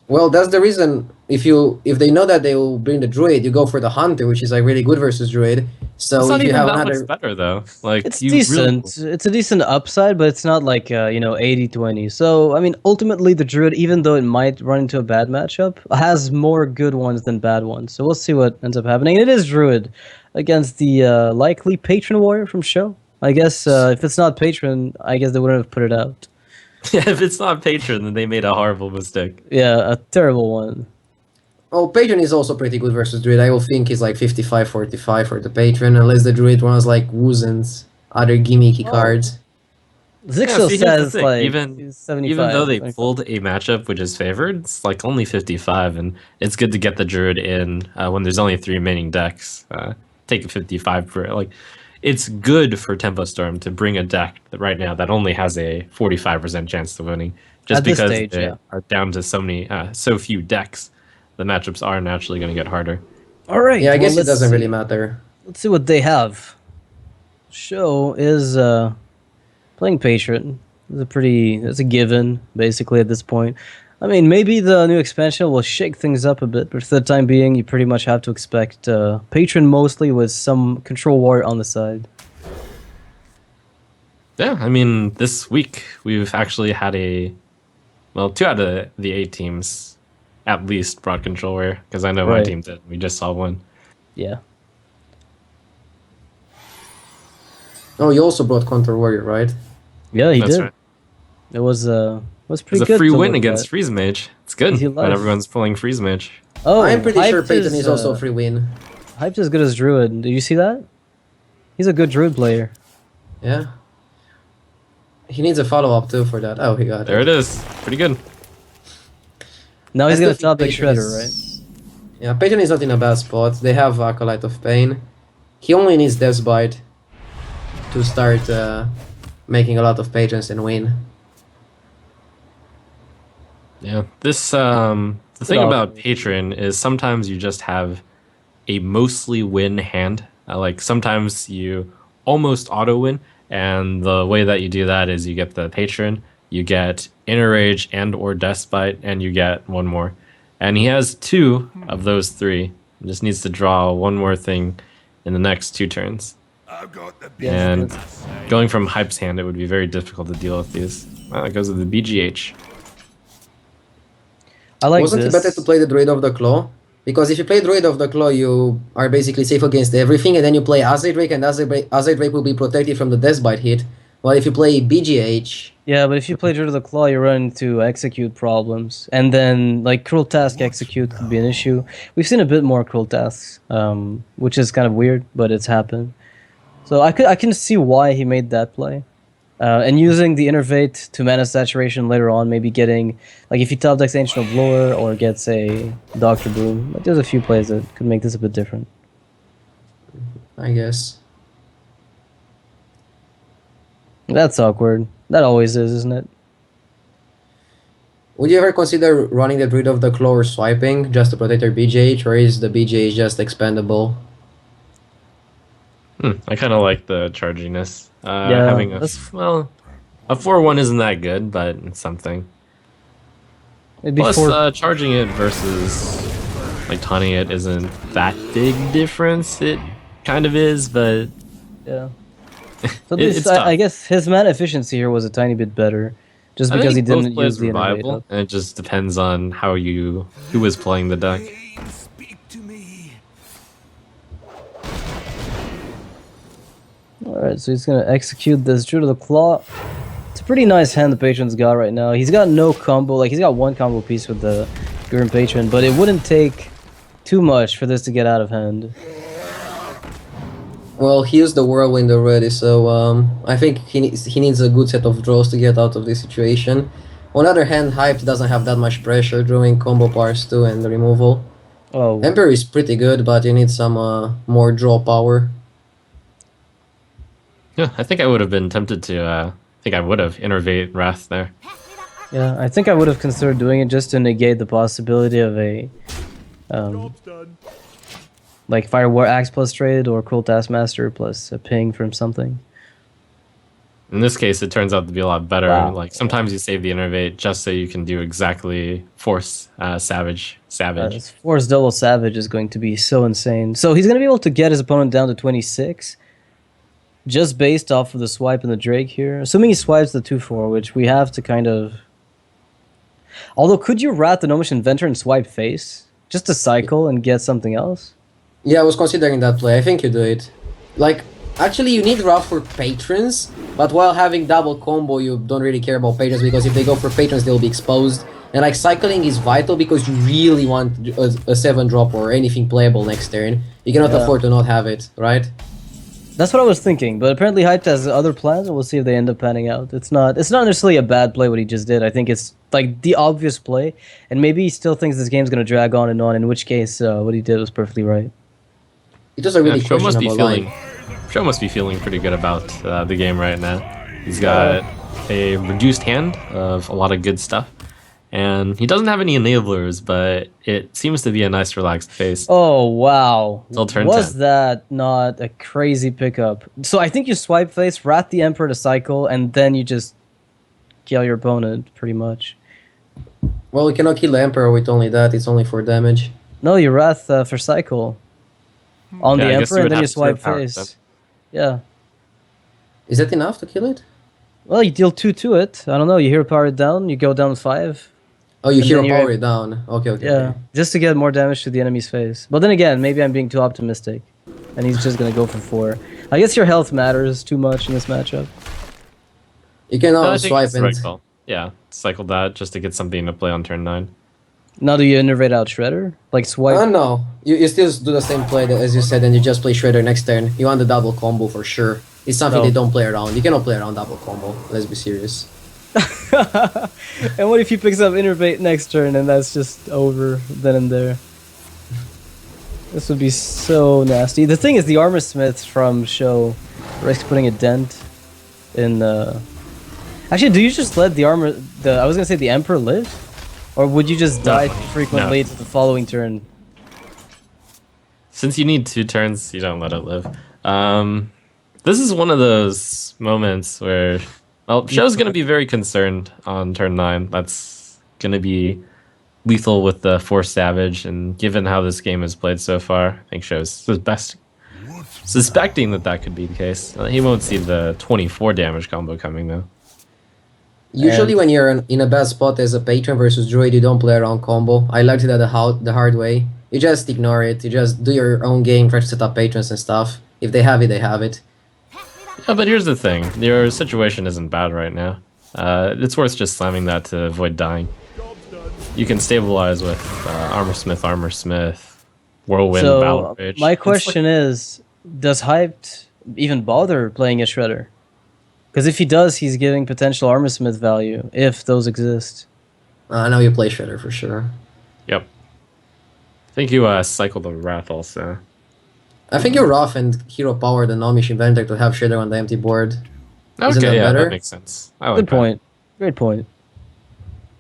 Well, that's the reason. If they know that they will bring the Druid, you go for the Hunter, which is like really good versus Druid. So It's not if you even have that another, much better though. Like, It's you decent. It's a decent upside, but it's not like 80-20. So I mean, ultimately, the Druid, even though it might run into a bad matchup, has more good ones than bad ones. So we'll see what ends up happening. It is Druid against the likely Patron Warrior from SjoW. I guess if it's not Patron, I guess they wouldn't have put it out. Yeah, if it's not Patron, then they made a horrible mistake. Yeah, a terrible one. oh, Patron is also pretty good versus Druid. I will think he's like 55-45 for the Patron, unless the Druid runs like Woos and other gimmicky cards. Zixo see, here's the says thing. like even 75. even though they 25. pulled a matchup which is favored, it's like only 55, and it's good to get the Druid in when there's only 3 remaining decks. Take a 55 for it. Like, it's good for Tempestorm to bring a deck that right now that only has a 45% chance of winning, just At this because stage, they yeah. are down to so few decks. The matchups are naturally going to get harder. All right. Yeah, I well, guess it let's doesn't see. really matter. Let's see what they have. SjoW is playing Patron. It's a given, basically, at this point. I mean, maybe the new expansion will shake things up a bit, but for the time being, you pretty much have to expect Patron mostly with some Control Warrior on the side. Yeah, I mean, this week we've actually had 2 out of the 8 teams at least brought Control Warrior, because I know my Right. team did. We just saw one. Yeah. Oh, you also brought Counter Warrior, right? Yeah, he That's did. right. It was pretty It's good. a free to win look against at. Freeze Mage. It's good Easy when life. everyone's pulling Freeze Mage. Oh, I'm pretty sure Hyped Patron is also a free win. Hyped as good as Druid. Did you see that? He's a good Druid player. Yeah. He needs a follow-up too for that. Oh, he got There it is. Pretty good. Now I he's still gonna think top deck Patron Shredder, right? is- Yeah, Patron is not in a bad spot. They have Acolyte of Pain. He only needs Death's Bite to start making a lot of patrons and win. Yeah. This the thing all. about Patron is sometimes you just have a mostly win hand. Like, sometimes you almost auto win, and the way that you do that is you get the Patron, you get Inner Rage and or Deathbite, and you get one more. And he has 2 of those 3. He just needs to draw one more thing in the next 2 turns. I've got the And business. going from Hype's hand, it would be very difficult to deal with these. It goes with the BGH. I like Wasn't this. it better to play the Druid of the Claw? Because if you play Druid of the Claw, you are basically safe against everything, and then you play Azir Drake, and Azir Drake will be protected from the Deathbite hit. While if you play BGH, Yeah, but if you play Druid of the Claw, you run into execute problems, and then like Cruel Task execute could be an issue. We've seen a bit more Cruel Tasks, which is kind of weird, but it's happened. So I can see why he made that play, and using the Innervate to mana saturation later on, maybe getting like if he top decks Ancient of Lore or gets a Doctor Boom. Like, there's a few plays that could make this a bit different. I guess. That's awkward. That always is, isn't it? Would you ever consider running the Druid of the Claw or swiping just to protect your BGH, or is the BGH just expendable? I kind of like the charginess. Yeah, Having a that's- a 4/1 isn't that good, but it's something. It'd be Plus, four. charging it versus like taunting it isn't that big difference. It kind of is, but Yeah. So it's this, I tough. guess his mana efficiency here was a tiny bit better, just I because he think both didn't plays use the were viable, innovator. and it just depends on who is playing the deck. Speak to me. Alright, so he's gonna execute this Druid of the Claw. It's a pretty nice hand the Patron's got right now. He's got no combo, like he's got one combo piece with the Gurren Patron, but it wouldn't take too much for this to get out of hand. Well, he used the Whirlwind already, so I think he needs a good set of draws to get out of this situation. On the other hand, Hyped doesn't have that much pressure, drawing combo bars too and the removal. Oh, Emperor is pretty good, but you need some more draw power. Yeah, I think I would have been tempted to. I think I would have Innervate Wrath there. yeah, I think I would have considered doing it just to negate the possibility of a Job's done. like Fire War Axe plus trade or Cruel Taskmaster plus a ping from something. In this case, it turns out to be a lot better. Wow. Like sometimes you save the Innervate just so you can do exactly Force Savage. This Force Double Savage is going to be so insane. So he's going to be able to get his opponent down to 26 just based off of the swipe and the Drake here. Assuming he swipes the 2-4, which we have to kind of... Although, could you rat the Gnomish Inventor and swipe face? Just to cycle and get something else? Yeah, I was considering that play. I think you do it. Like, actually, you need Wrath for patrons, but while having double combo, you don't really care about patrons because if they go for patrons, they'll be exposed. And like cycling is vital because you really want a 7-drop or anything playable next turn. You cannot afford to not have it, right? That's what I was thinking, but apparently Hyped has other plans, and we'll see if they end up panning out. It's not necessarily a bad play what he just did. I think it's like the obvious play, and maybe he still thinks this game's going to drag on, in which case what he did was perfectly right. It was a really SjoW must be questionable line. SjoW must be feeling pretty good about the game right now. He's got a reduced hand of a lot of good stuff, and he doesn't have any enablers, but it seems to be a nice relaxed face. Oh, wow. Till turn Was 10. that not a crazy pickup? So I think you swipe face, Wrath the Emperor to cycle, and then you just kill your opponent, pretty much. Well, you cannot kill the Emperor with only that, it's only for damage. No, you Wrath for cycle on Yeah, the I guess Emperor, you and would then you have to swipe power face. then. Yeah. Is that enough to kill it? Well, you deal 2 to it. I don't know, you hero power it down, you go down 5. Oh, you And hero then you're- power it down. Okay, okay. Yeah, okay. just to get more damage to the enemy's face. But then again, maybe I'm being too optimistic, and he's just gonna go for 4. I guess your health matters too much in this matchup. You can No, I now think swipe it's the and... right call. Yeah, cycle that just to get something to play on turn 9. Now do you innervate out Shredder? Like swipe? No, you still do the same play as you said and you just play Shredder next turn. You want the double combo for sure. It's something No. they don't play around. You cannot play around double combo, let's be serious. And what if he picks up innervate next turn and that's just over then and there? This would be so nasty. The thing is, the Armor Smiths from SjoW risk putting a dent in Actually, do you just let the armor... I was gonna say the Emperor live? Or would you just die frequently to the following turn? Since you need 2 turns, you don't let it live. This is one of those moments where, well, SjoW's going to be very concerned on turn 9. That's going to be lethal with the Force Savage, and given how this game is played so far, I think SjoW's suspecting that could be the case. He won't see the 24 damage combo coming, though. Usually And- when you're in a bad spot as a patron versus druid, you don't play around combo. I learned it the hard way. You just ignore it. You just do your own game, try to set up patrons and stuff. If they have it, they have it. Yeah, but here's the thing. Your situation isn't bad right now. It's worth just slamming that to avoid dying. Job's done. You can stabilize with Armor Smith, Whirlwind, Battle So, Rage. my It's question is, does Hyped even bother playing a Shredder? Because if he does, he's giving potential Armor Smith value, if those exist. Now you play Shredder for sure. Yep. I think you cycle the Wrath also. I think you're rough and hero power the Gnomish Inventor to have Shredder on the empty board. Isn't that Okay, yeah, better? that makes sense. I like Good that. point. Great point.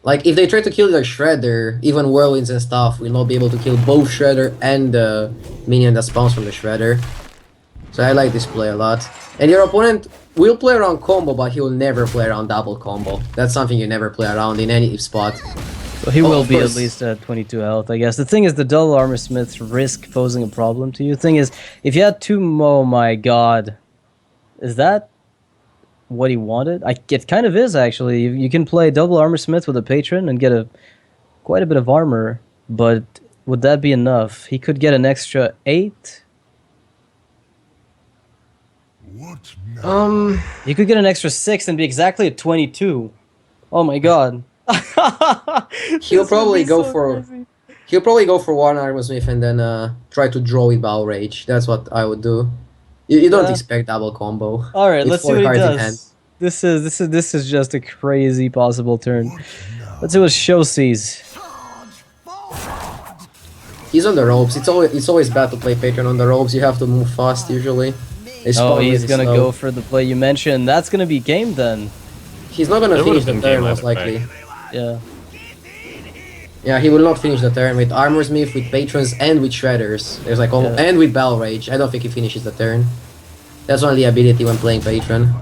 Like, if they try to kill the Shredder, even Whirlwinds and stuff will not be able to kill both Shredder and the minion that spawns from the Shredder. So I like this play a lot. And your opponent will play around combo, but he will never play around double combo. That's something you never play around in any spot. So he Oh, will of be at course. least at 22 health, I guess. The thing is, the double Armor Smiths risk posing a problem to you. The thing is, if you had two... Oh my god. Is that what he wanted? It kind of is, actually. You can play double Armor Smith with a Patron and get quite a bit of armor, but would that be enough? He could get an extra 8? You could get an extra 6 and be exactly at 22. Oh my god. He'll probably go for one Armor Smith and then try to draw with Bow Rage. That's what I would do. You don't Yeah. expect double combo. All right, It's let's see 4 what he cards in hand. does. This is just a crazy possible turn. Let's see what SjoW sees. He's on the ropes. It's always bad to play Patron on the ropes. You have to move fast usually. They Oh, spawn he's really gonna slow. go for the play you mentioned. That's gonna be game then. He's not gonna It finish would've the been turn game most either likely. way. Yeah. Yeah, he will not finish the turn with Armor Smith, with Patrons, and with Shredders. There's like almost, Yeah. and with Bell Rage. I don't think he finishes the turn. That's only ability when playing Patron.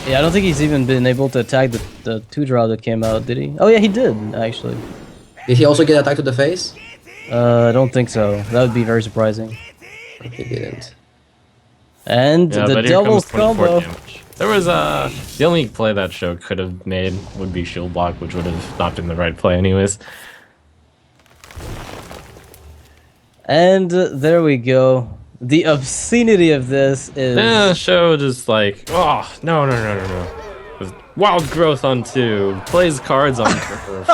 Yeah, I don't think he's even been able to attack the 2-drop that came out, did he? Oh yeah, he did, actually. Did he also get attacked to the face? I don't think so. That would be very surprising. He didn't. And Yeah, the but here doubles comes 24 combo. damage. There was the only play that SjoW could have made would be shield block, which would have not been the right play anyways. And there we go. The obscenity of this is... Yeah, SjoW just like, oh, no. With Wild Growth on 2, plays cards on turf,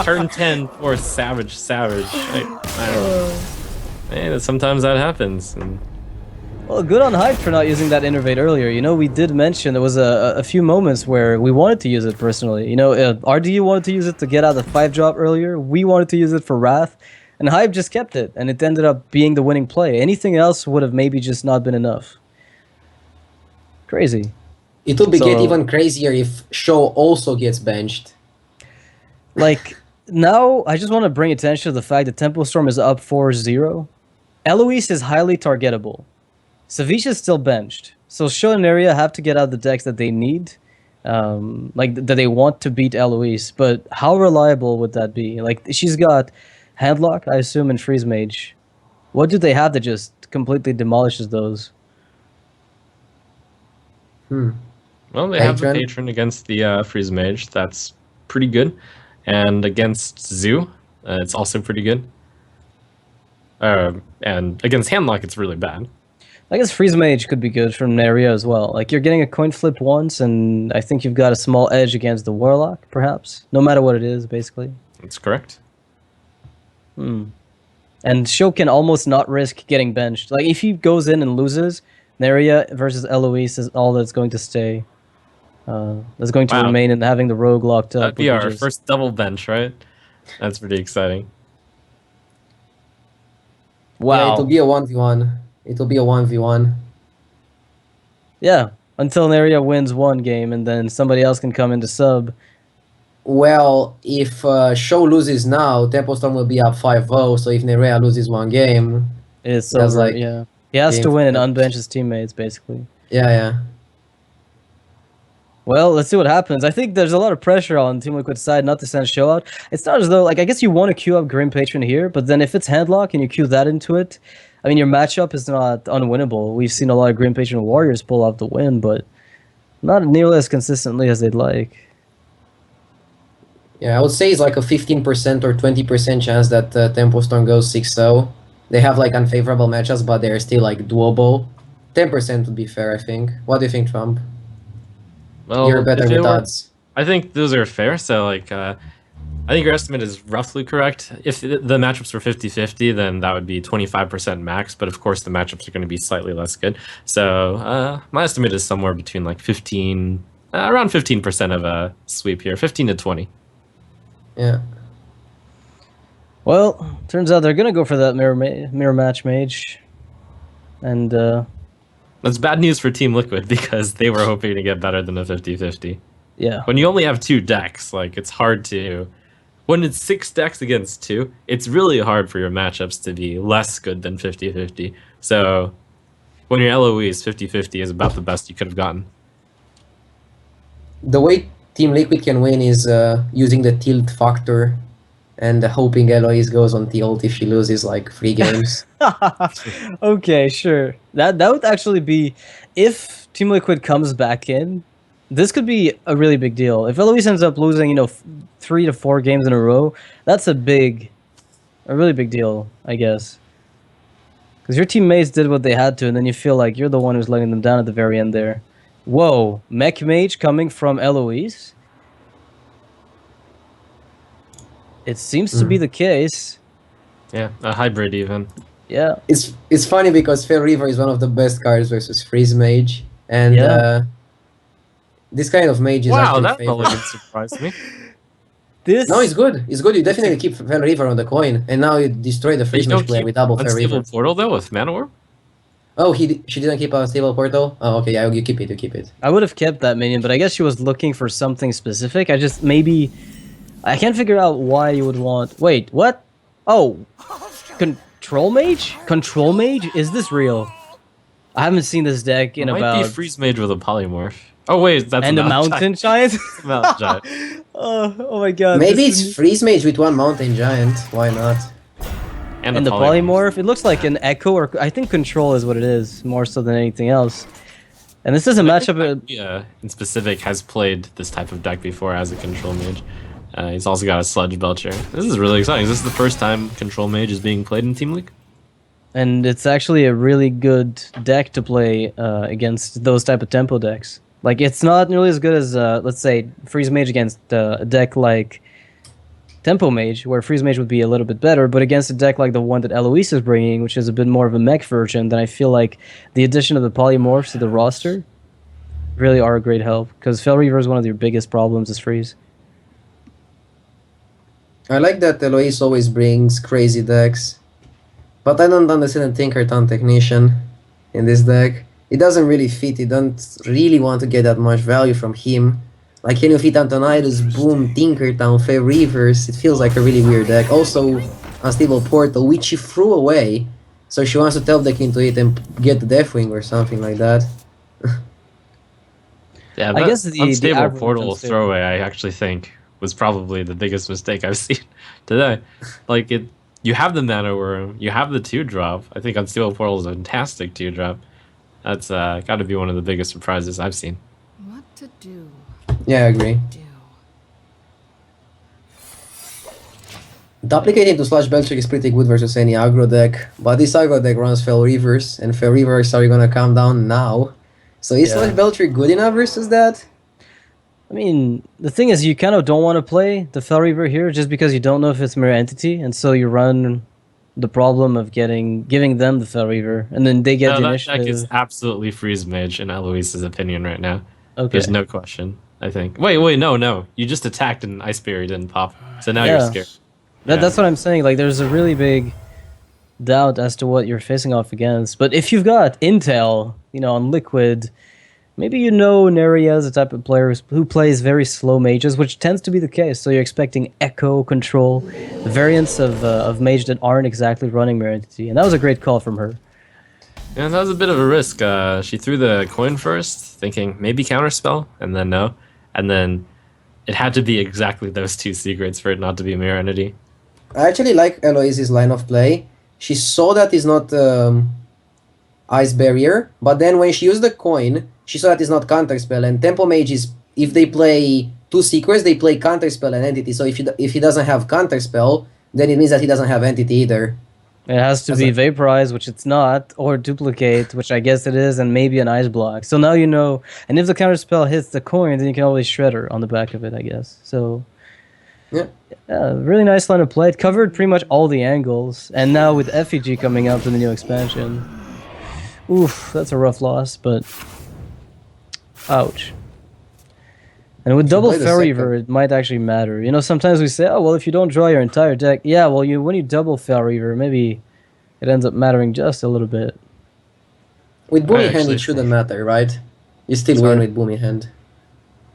turn 10 for Savjz. Like, I don't know. Man, sometimes that happens. And Well, good on Hype for not using that Innervate earlier. You know, we did mention there was a few moments where we wanted to use it personally. You know, RDU wanted to use it to get out the 5-drop earlier. We wanted to use it for Wrath. And Hype just kept it, and it ended up being the winning play. Anything else would have maybe just not been enough. Crazy. It will get So- even crazier if SjoW also gets benched. Like, now, I just want to bring attention to the fact that Tempo Storm is up 4-0. Eloise is highly targetable. Savjz is still benched. So SjoW and Neirea have to get out the decks that they need. Like, that they want to beat Eloise. But how reliable would that be? Like, she's got Handlock, I assume, and Freeze Mage. What do they have that just completely demolishes those? well, they have the Patron. Patron against the Freeze Mage. That's pretty good. And against SjoW, it's also pretty good. And against Handlock, it's really bad. I guess Freeze Mage could be good from Neirea as well. Like, you're getting a coin flip once, and I think you've got a small edge against the Warlock, perhaps. No matter what it is, basically. That's correct. And SjoW can almost not risk getting benched. Like, if he goes in and loses, Neirea versus Eloise is all that's going to stay. That's going to Wow. remain in having the rogue locked up. That'd be which our is- first double bench, right? That's pretty exciting. Yeah, Wow. it'll be a 1v1. It'll be a 1v1. Yeah, until Neirea wins one game, and then somebody else can come into sub. Well, if SjoW loses now, Tempo Storm will be up 5-0, so if Neirea loses one game, It's That's over, like yeah. He has to game win and finished. unbench his teammates, basically. yeah. Well, let's see what happens. I think there's a lot of pressure on Team Liquid's side not to send SjoW out. It's not as though, like, I guess you want to queue up Grim Patron here, but then if it's Handlock and you queue that into it, I mean, your matchup is not unwinnable. We've seen a lot of Grim Patron Warriors pull off the win, but not nearly as consistently as they'd like. Yeah, I would say it's like a 15% or 20% chance that Tempo Storm goes 6-0. They have like unfavorable matchups, but they're still like doable. 10% would be fair, I think. What do you think, Trump? Well, You're better if it with were- odds. I think those are fair. So, like, I think your estimate is roughly correct. If the matchups were 50-50, then that would be 25% max. But of course, the matchups are going to be slightly less good. So, my estimate is somewhere between like 15, around 15% of a sweep here, 15 to 20. Yeah. Well, turns out they're going to go for that mirror match mage. And, That's bad news for Team Liquid because they were hoping to get better than a 50-50. yeah. When you only have 2 decks, like, it's hard to... When it's 6 decks against 2, it's really hard for your matchups to be less good than 50-50. So, when you're Eloise, 50-50 is about the best you could have gotten. The way Team Liquid can win is using the tilt factor and hoping Eloise goes on tilt if she loses like 3 games. Okay, sure. That would actually be, if Team Liquid comes back in, this could be a really big deal. If Eloise ends up losing, 3 to 4 games in a row, that's a really big deal, I guess. Because your teammates did what they had to, and then you feel like you're the one who's letting them down at the very end there. Whoa, Mech Mage coming from Eloise. It seems to be the case. Yeah, a hybrid even. Yeah. It's funny because Fel Reaver is one of the best cards versus Freeze Mage, and Yeah. this kind of mage is Wow, actually that favored. really surprised me. This. No, it's good. It's good. You definitely keep Fel Reaver on the coin, and now you destroy the Freeze You Mage don't player keep with double Fel Unstable Reaver. Portal though with Mana Orb? Oh, she didn't keep a stable portal. Oh, okay, yeah, you keep it. You keep it. I would have kept that minion, but I guess she was looking for something specific. I can't figure out why you would want. Wait, what? Oh, Control Mage? Control Mage? Is this real? I haven't seen this deck in It might about. be Freeze Mage with a Polymorph. Oh wait, that's And a a Mountain Giant? It's a Mountain Giant. Oh my god. Maybe this it's is- Freeze Mage with one Mountain Giant. Why not? And And the polymorph. It looks like an Echo, or I think Control is what it is, more so than anything else. And this is a matchup. Yeah, in specific, has played this type of deck before as a Control Mage. He's also got a Sludge Belcher. This is really exciting. This is the first time Control Mage is being played in Team League. And it's actually a really good deck to play against those type of tempo decks. Like, it's not nearly as good as, let's say, Freeze Mage against a deck like Tempo Mage, where Freeze Mage would be a little bit better, but against a deck like the one that Eloise is bringing, which is a bit more of a mech version, then I feel like the addition of the polymorphs to the roster really are a great help, because Fel Reaver is one of your biggest problems is Freeze. I like that Eloise always brings crazy decks, but I don't understand Tinkertown Technician in this deck. It doesn't really fit. You don't really want to get that much value from him. Like, can you fit Antonidas, Boom, Tinkertown, Fel Reavers? It feels like a really weird deck. Also, Unstable Portal, which she threw away, so she wants to tap deck into it and get the Deathwing or something like that. Yeah, I guess the Unstable average Portal Unstable. throwaway, I actually think, was probably the biggest mistake I've seen today. Like, you have the Mana Worm, you have the 2-drop. I think Unstable Portal is a fantastic 2-drop. That's got to be one of the biggest surprises I've seen. What to do? Yeah, I agree. Do. Duplicating to Sludge Belcher is pretty good versus any aggro deck, but this aggro deck runs Fel Reavers, and Fel Reavers are gonna come down now. So is Yeah. Sludge Belcher good enough versus that? I mean, the thing is, you kind of don't want to play the Fel Reaver here just because you don't know if it's Mirror Entity, and so you run the problem of giving them the Fel Reaver, and then they get the No, that initiative. deck is absolutely Freeze Mage in Eloise's opinion right now. Okay. There's no question, I think. Wait, no. You just attacked and Ice Barrier didn't pop, so now you're Yeah. scared. That's what I'm saying. Like, there's a really big doubt as to what you're facing off against. But if you've got intel, on Liquid, maybe Neirea is the type of player who plays very slow mages, which tends to be the case. So you're expecting Echo, Control, variants of mage that aren't exactly running Mirror Entity. And that was a great call from her. Yeah, that was a bit of a risk. She threw the coin first, thinking maybe Counterspell, and then no. And then it had to be exactly those 2 secrets for it not to be a Mirror Entity. I actually like Eloise's line of play. She saw that it's not Ice Barrier, but then when she used the coin, she saw that it's not Counterspell, and Tempo Mage is, if they play 2 secrets, they play Counterspell and Entity, so if he doesn't have Counterspell, then it means that he doesn't have Entity either. It has to That's be a- Vaporize, which it's not, or Duplicate, which I guess it is, and maybe an Ice Block. So now you know, and if the counterspell hits the coin, then you can always Shredder on the back of it, I guess. So, Yeah. really nice line of play. It covered pretty much all the angles, and now with FEG coming up in the new expansion, oof, that's a rough loss, but ouch. And with double play the Fel second. Reaver, it might actually matter. Sometimes we say, oh, well, if you don't draw your entire deck, yeah, well, when you double Fel Reaver, maybe it ends up mattering just a little bit. With Boomy Hand, actually it shouldn't matter, right? You still win with Boomy Hand.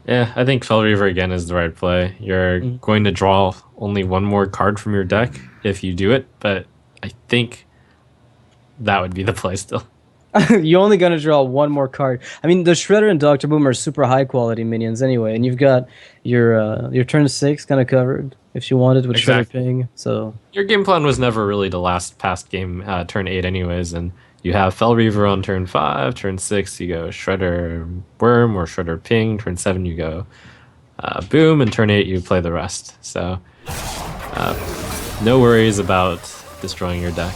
Yeah, I think Fel Reaver again is the right play. You're going to draw only one more card from your deck if you do it, but I think that would be the play still. You're only gonna draw one more card. I mean, the Shredder and Dr. Boom are super high quality minions anyway, and you've got your turn 6 kind of covered if you wanted with Exactly. Shredder Ping. So Your game plan was never really to last past game turn 8 anyways, and you have Fel Reaver on turn 5, turn 6 you go Shredder Worm or Shredder Ping, turn 7 you go Boom, and turn 8 you play the rest. So no worries about destroying your deck.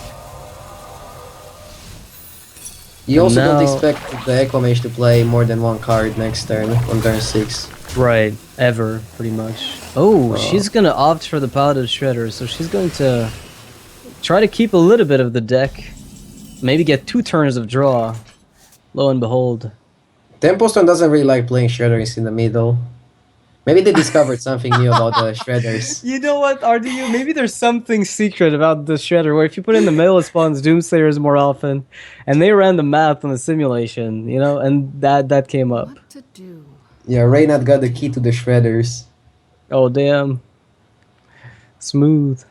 You also don't Now- expect the Echo Mage to play more than one card next turn on turn 6. Right, ever, pretty much. Oh, she's gonna opt for the Paladin Shredder, so she's going to try to keep a little bit of the deck. Maybe get 2 turns of draw. Lo and behold. Tempostone doesn't really like playing Shredders in the middle. Maybe they discovered something new about the Shredders. You know what, RDU? Maybe there's something secret about the Shredder, where if you put in the middle, it spawns Doomslayers more often, and they ran the math on the simulation, you know, and that came up. What to do? Yeah, Reynard got the key to the Shredders. Oh, damn. Smooth.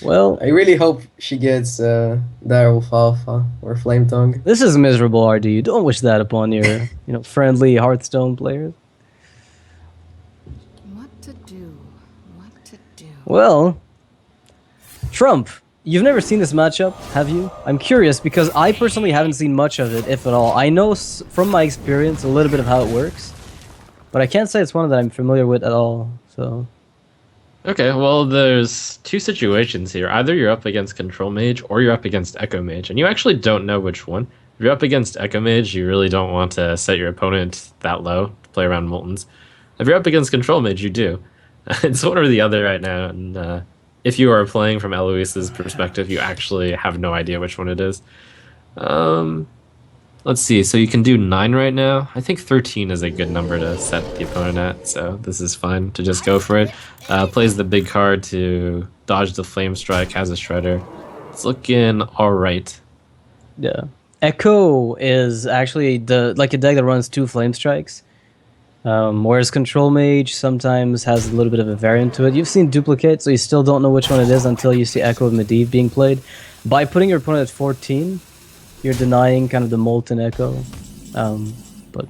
Well, I really hope she gets Direwolf Alpha or Flame Tongue. this is miserable, RDU. Don't wish that upon your, friendly Hearthstone players. What to do? What to do? Well, Trump, you've never seen this matchup, have you? I'm curious because I personally haven't seen much of it, if at all. I know from my experience a little bit of how it works, but I can't say it's one that I'm familiar with at all. So, Okay, well, there's 2 situations here. Either you're up against Control Mage or you're up against Echo Mage, and you actually don't know which one. If you're up against Echo Mage, you really don't want to set your opponent that low to play around Moltons. If you're up against Control Mage, you do. It's one or the other right now, and if you are playing from Eloise's perspective, you actually have no idea which one it is. Let's see, so you can do 9 right now. I think 13 is a good number to set the opponent at, so this is fine to just go for it. Plays the big card to dodge the Flame Strike, has a Shredder. It's looking alright. yeah. Echo is actually a deck that runs 2 Flame Strikes. Whereas Control Mage sometimes has a little bit of a variant to it. You've seen Duplicate, so you still don't know which one it is until you see Echo of Medivh being played. By putting your opponent at 14, you're denying kind of the Molten Echo. But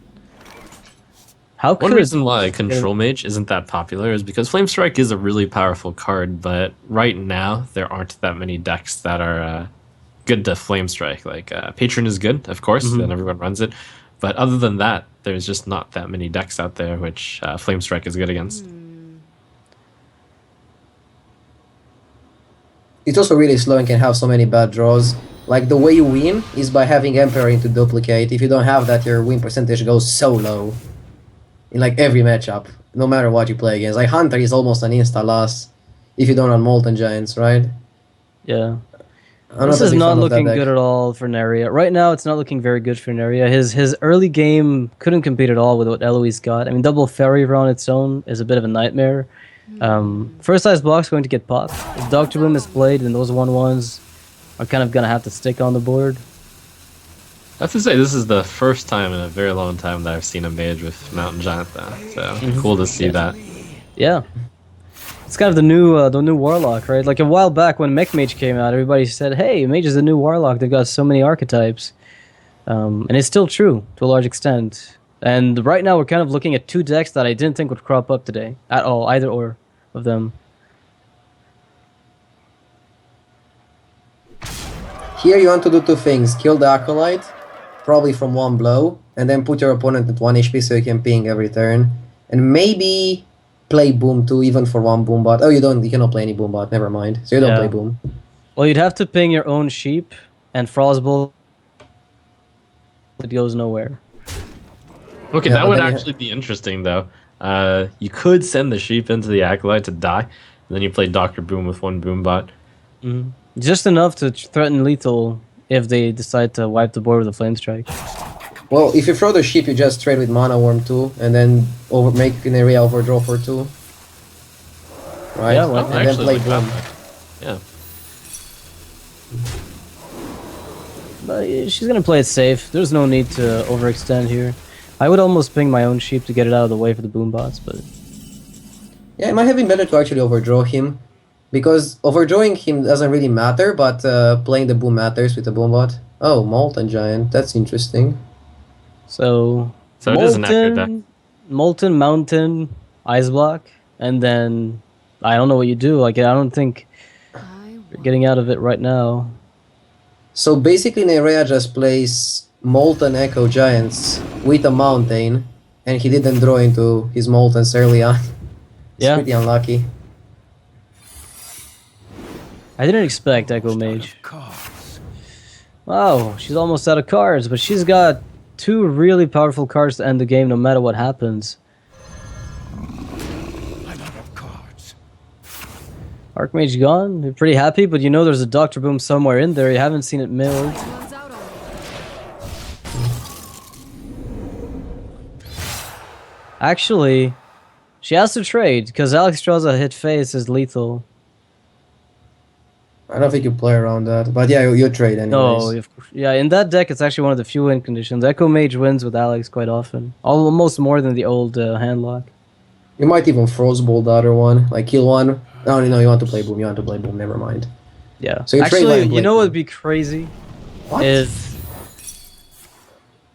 how One could reason why Control Mage isn't that popular is because Flame Strike is a really powerful card, but right now there aren't that many decks that are good to Flame Strike. Like Patron is good, of course, and everyone runs it. But other than that, there's just not that many decks out there which Flame Strike is good against. It's also really slow and can have so many bad draws. Like, the way you win is by having Emperor into Duplicate. If you don't have that, your win percentage goes so low. In like every matchup, no matter what you play against. Like, Hunter is almost an insta-loss if you don't run Molten Giants, right? Yeah. I'm This a is big not fan of that looking deck. good at all for Neirea. Right now, it's not looking very good for Neirea. His early game couldn't compete at all with what Eloise got. I mean, double Fairy on its own is a bit of a nightmare. First size block's going to get popped. If Dr. Boom is played, then those 1/1s are kind of going to have to stick on the board. I have to say, this is the first time in a very long time that I've seen a mage with Mountain Giant, though. So cool to see that. Yeah. It's kind of the new Warlock, right? Like a while back when Mech Mage came out, everybody said, hey, Mage is the new Warlock. They've got so many archetypes. And it's still true to a large extent. And right now we're kind of looking at 2 decks that I didn't think would crop up today at all, either or of them. Here you want to do 2 things. Kill the Acolyte, probably from 1 blow, and then put your opponent at 1 HP so you can ping every turn. And maybe play Boom too, even for 1 Boom bot. Oh, you cannot play any Boom bot, never mind. So you don't Yeah. play Boom. Well, you'd have to ping your own sheep, and Frostbolt, it goes nowhere. Okay, Yeah, that but would then you actually be interesting, though. You could send the sheep into the Acolyte to die, and then you play Dr. Boom with 1 Boombot. Just enough to threaten lethal if they decide to wipe the board with a Flame Strike. Well, if you throw the sheep, you just trade with Mana Worm too, and then make an area overdraw for 2. Right? Yeah, well, Oh, and then actually, play like that Boom. way. Yeah. But she's gonna play it safe. There's no need to overextend here. I would almost ping my own sheep to get it out of the way for the boombots, but Yeah, it might have been better to actually overdraw him, because overdrawing him doesn't really matter, but playing the Boom matters with the Boombot. Oh, Molten Giant, that's interesting. so So it is an accurate deck. Molten, Mountain, Ice Block, and then I don't know what you do. Like I don't think you're getting out of it right now. So basically Neirea just plays Molten Echo Giants with a Mountain, and he didn't draw into his Moltens early on. It's Yeah. pretty unlucky. I didn't expect Echo Mage. Wow, she's almost out of cards, but she's got 2 really powerful cards to end the game no matter what happens. I'm out of cards. Archmage gone. You're pretty happy, but you know there's a Dr. Boom somewhere in there. You haven't seen it milled. One's out already. Actually, she has to trade, because Alexstrasza hit face is lethal. I don't think you play around that, but yeah, you trade anyways. No, yeah, in that deck, it's actually one of the few win conditions. Echo Mage wins with Alex quite often. Almost more than the old handlock. You might even Frostbolt the other one, like kill one. No, you want to play Boom, never mind. Yeah. So you trade actually, one and you play know Boom. what would be crazy? What? Is...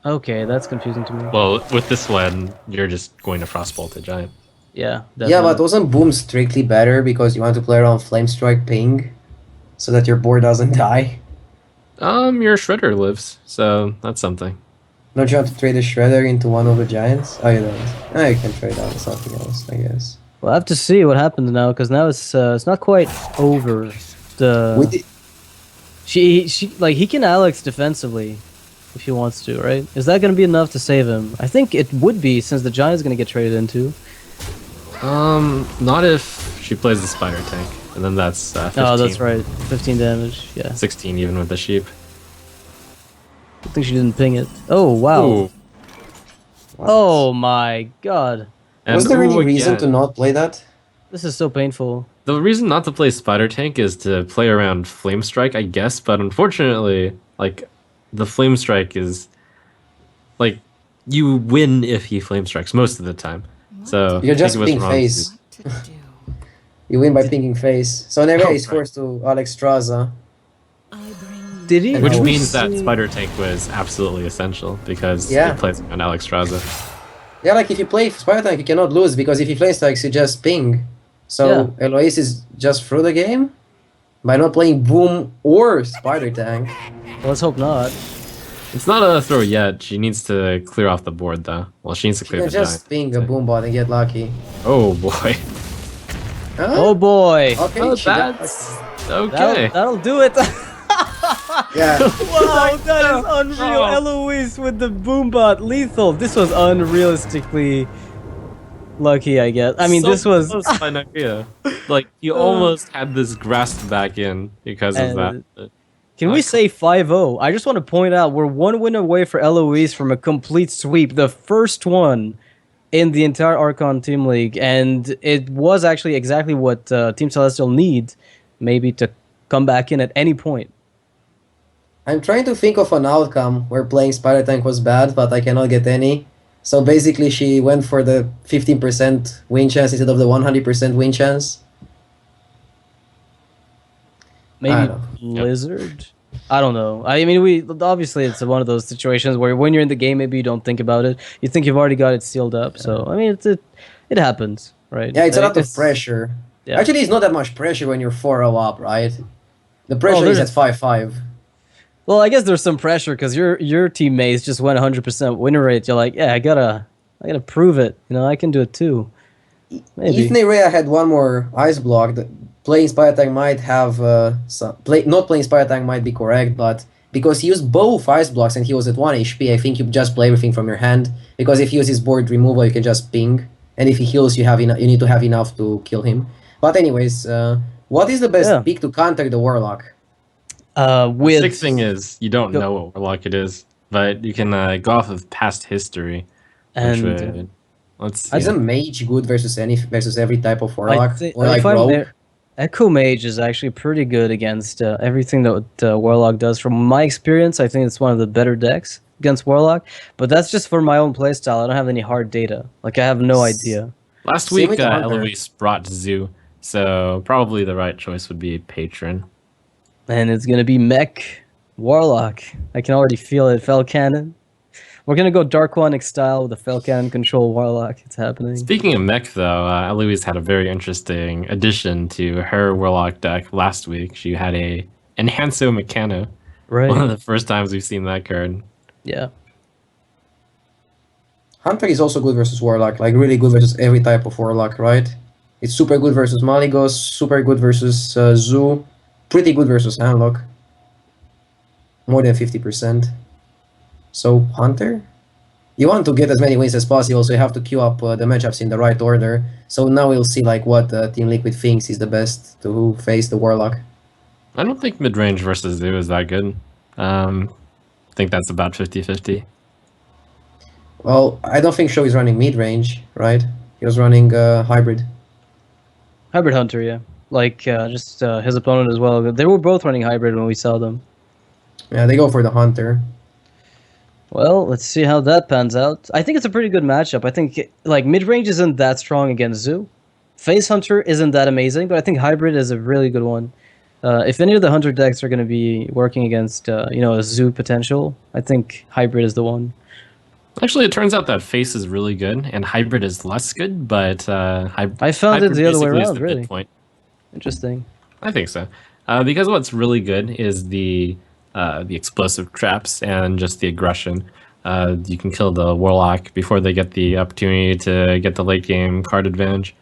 Okay, that's confusing to me. Well, with this one, you're just going to Frostbolt a giant. Yeah, Yeah, definitely. but wasn't Boom strictly better because you want to play around Flame Strike Ping so that your board doesn't die? Your Shredder lives, so that's something. Don't you want to trade a Shredder into one of the Giants? Oh, you don't. Oh, you can trade out something else, I guess. We'll have to see what happens now, because now it's not quite over. The he can Alex defensively if he wants to, right? Is that going to be enough to save him? I think it would be, since the Giant's going to get traded into. Not if she plays the Spider Tank, and then that's 15. Oh, that's right. 15 damage. Yeah. 16 even with the sheep. I think she didn't ping it. Oh, wow. Ooh. Oh my god. And Was there any ooh, reason to again. not play that? This is so painful. The reason not to play Spider Tank is to play around Flame Strike, I guess, but unfortunately, like, the Flame Strike is, like, you win if he Flame Strikes most of the time. So, You're I just think it was ping wrong face. What to do? You win by pinging face. So Neirea Oh, is forced to Alexstrasza. I bring Did he? And Which Oh, means that see. Spider Tank was absolutely essential because Yeah. it plays on Alexstrasza. Yeah, like if you play Spider Tank, you cannot lose because if he Flame Strikes, you just ping. So Eloise is just through the game by not playing Boom or Spider Tank. Let's hope not. It's not a throw yet. She needs to clear off the board, though. Well, she needs to You clear can the just giant. ping a Boom bot and get lucky. Oh boy. Huh? Oh boy. Okay, Oh, she got- that's okay. That'll do it. yeah. Wow, that is unreal. Oh. Eloise with the boombot lethal. This was unrealistically lucky, I guess. I mean, So this was. close by Neirea. Like you almost had this grasped back in because of that. Can we say 5-0? I just want to point out we're 1 win away for Eloise from a complete sweep, the first one in the entire Archon Team League, and it was actually exactly what Team Celestial need, maybe to come back in at any point. I'm trying to think of an outcome where playing Spider Tank was bad, but I cannot get any. So basically, she went for the 15% win chance instead of the 100% win chance. Maybe I don't Blizzard? I don't know. I mean, obviously it's one of those situations where when you're in the game, maybe you don't think about it. You think you've already got it sealed up. So I mean, it happens, right? Yeah, it's a lot of It's- pressure. yeah. Actually, it's not that much pressure when you're 4-0 up, right? The pressure is at there's- 5-5. Well, I guess there's some pressure because your teammates just went 100% win rate. You're like, yeah, I gotta prove it. You know, I can do it too. Maybe. If Neirea had one more ice block, playing Spider Tank might have not playing Spider Tank might be correct, but because he used both ice blocks and he was at 1 HP, I think you just play everything from your hand. Because if he uses board removal, you can just ping, and if he heals, you need to have enough to kill him. But anyways, what is the best Yeah. pick to counter the Warlock? The With sick thing is you don't Go- know what Warlock it is, but you can go off of past history. and Let's see. Is a mage good versus every type of Warlock? Or I like find Rogue? Echo Mage is actually pretty good against everything that Warlock does. From my experience, I think it's one of the better decks against Warlock. But that's just for my own playstyle. I don't have any hard data. Like I have no idea. Last Same week, with the Hunter. Eloise brought Zoo, so probably the right choice would be Patron. And it's gonna be Mech Warlock. I can already feel it. Fell Cannon. We're gonna go Dark Onyx style with the Fell Cannon control Warlock. It's happening. Speaking of mech, though, Eloise had a very interesting addition to her Warlock deck last week. She had a Enhanso Mechano. One of Right. the first times we've seen that card. Yeah. Hunter is also good versus Warlock, like really good versus every type of Warlock, right? It's super good versus Maligos, super good versus Zoo, pretty good versus Handlock. more than 50%. So Hunter, you want to get as many wins as possible, so you have to queue up the matchups in the right order. So now we'll see like what Team Liquid thinks is the best to face the Warlock. I don't think mid-range versus Zoo is that good. I think that's about 50-50. Well, I don't think SjoW is running mid-range, right? He was running hybrid. Hybrid Hunter, yeah. Like, just his opponent as well. They were both running hybrid when we saw them. Yeah, they go for the Hunter. Well, let's see how that pans out. I think it's a pretty good matchup. I think, like, mid-range isn't that strong against Zoo. Phase Hunter isn't that amazing, but I think hybrid is a really good one. If any of the Hunter decks are going to be working against, a Zoo potential, I think hybrid is the one. Actually, it turns out that Face is really good, and Hybrid is less good, but I found it the other way around, really. Point. Interesting. I think so. Because what's really good is the explosive traps and just the aggression. You can kill the Warlock before they get the opportunity to get the late game card advantage.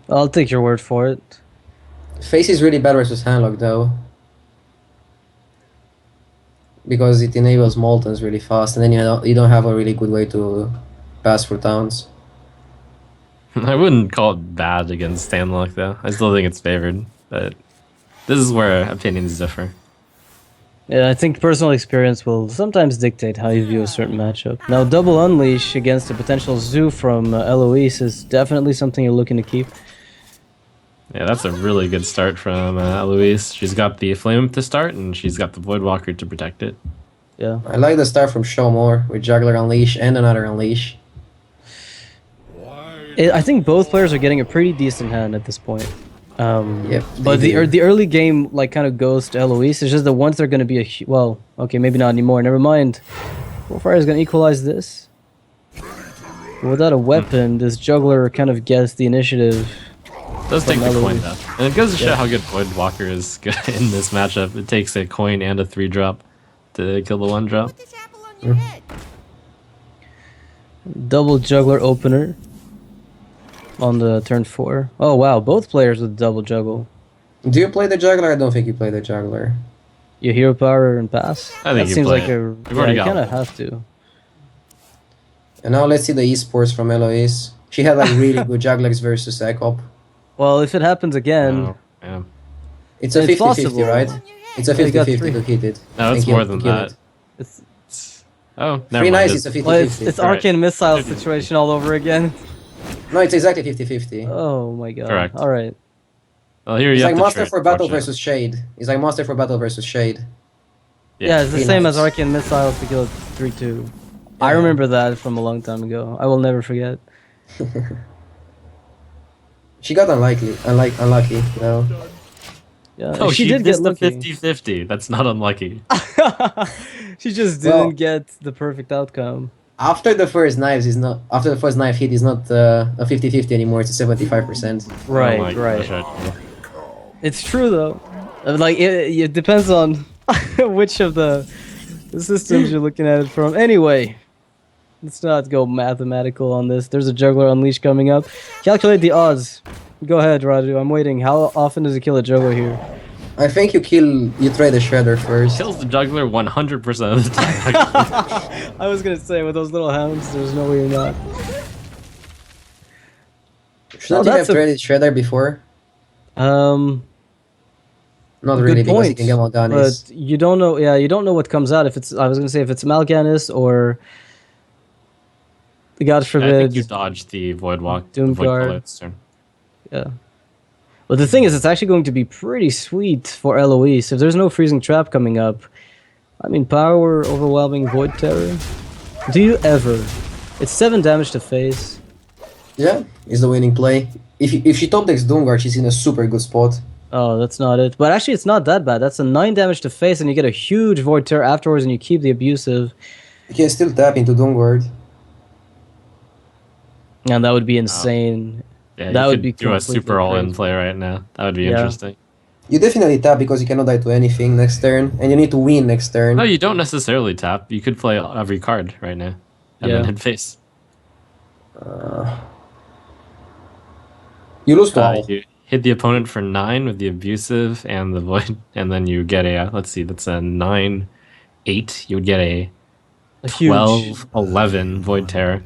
I'll take your word for it. Face is really bad versus Handlock though. Because it enables Moltons really fast, and then you don't have a really good way to pass through towns. I wouldn't call it bad against Stanlock though. I still think it's favored, but this is where opinions differ. Yeah, I think personal experience will sometimes dictate how you view a certain matchup. Now, double Unleash against a potential Zoo from Eloise is definitely something you're looking to keep. Yeah, that's a really good start from Eloise. She's got the Flame to start, and she's got the Voidwalker to protect it. Yeah. I like the start from SjoW more, with Juggler Unleash and another Unleash. I think both players are getting a pretty decent hand at this point. Yep, But they do. the early game like kind of goes to Eloise. It's just that once they're going to be well, okay, maybe not anymore. Never mind. Warfire is going to equalize this. Without a weapon, this Juggler kind of gets the initiative. Does take the Eloise. coin though, and it goes to show how good Voidwalker is good in this matchup. It takes a coin and a 3-drop to kill the 1-drop. Put this apple on your head. Double Juggler opener on the turn 4. Oh wow, both players with double juggle. Do you play the Juggler? I don't think you play the Juggler. You hero power and pass. I think that you seems play like it. a You've already you got kind of one. have to. And now let's see the esports from Eloise. She had like really good Jugglers versus Ecop. Well, if it happens again, Oh, yeah. It's a It's 50-50, possible. right? It's a Yeah, you got 50-50 three. to hit it. No, it's Thank you, more than kill that. it. it's Oh, never 3 mind. nice, it's a 50-50. well, it's Right. arcane missile situation all over again. No, it's exactly 50-50. Oh my god! Correct. All right. Well, here It's you like have to Master trade, for Battle unfortunately. versus Shade. It's like Master for Battle versus Shade. Yeah, it's the Pretty same nice. as arcane missile to kill 3-2. I Yeah. remember that from a long time ago. I will never forget. She got unlucky though. Yeah, Oh, she did get missed the lucky. 50-50. That's not unlucky. She just didn't Well- get the perfect outcome. After the first knife hit is not a 50-50 anymore. It's a 75%. Right, Oh my right. gosh, It's true though. Like it depends on which of the systems you're looking at it from. Anyway, let's not go mathematical on this. There's a Juggler Unleash coming up. Calculate the odds. Go ahead, Raju. I'm waiting. How often does he kill a Juggler here? I think you trade the Shredder first. Kills the juggler 100% of the time. I was gonna say with those little hounds, there's no way you're not. Shouldn't you that's have a- traded Shredder before? Um, Not good really, because point. you can get Mal'Ganis. But you don't know. Yeah, you don't know what comes out. If it's, I was gonna say if it's Mal'Ganis or, God I forbid, think you dodged the Voidwalk. Doom the Void Guard. Bullet's turn. Yeah. But the thing is, it's actually going to be pretty sweet for Eloise. If there's no freezing trap coming up, I mean, power, overwhelming, void terror. Do you ever? It's 7 damage to face. Yeah, is the winning play. If she top decks Doomguard, she's in a super good spot. Oh, that's not it. But actually, it's not that bad. That's a 9 damage to face, and you get a huge void terror afterwards, and you keep the abusive. You can still tap into Doomguard. And that would be insane. Yeah, That you would could be do a completely super all-in crazy. play right now. That would be Yeah. interesting. You definitely tap because you cannot die to anything next turn, and you need to win next turn. No, you don't necessarily tap. You could play every card right now, and Yeah. then hit face. You lose to all. You hit the opponent for 9 with the abusive and the void, and then you get a let's see, that's a 9-8. You would get a huge 12-11 void terror,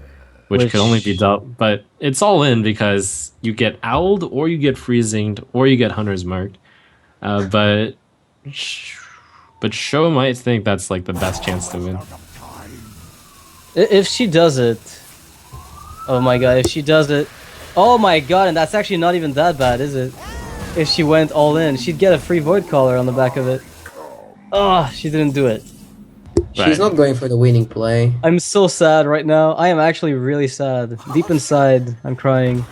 which could only be dealt, but it's all in because you get owled or you get freezinged or you get hunter's marked. But SjoW might think that's like the best chance to win. If she does it, oh my god! If she does it, oh my god! And that's actually not even that bad, is it? If she went all in, she'd get a free void collar on the back of it. Oh, she didn't do it. She's not going for the winning play. I'm so sad right now. I am actually really sad. Deep inside, I'm crying.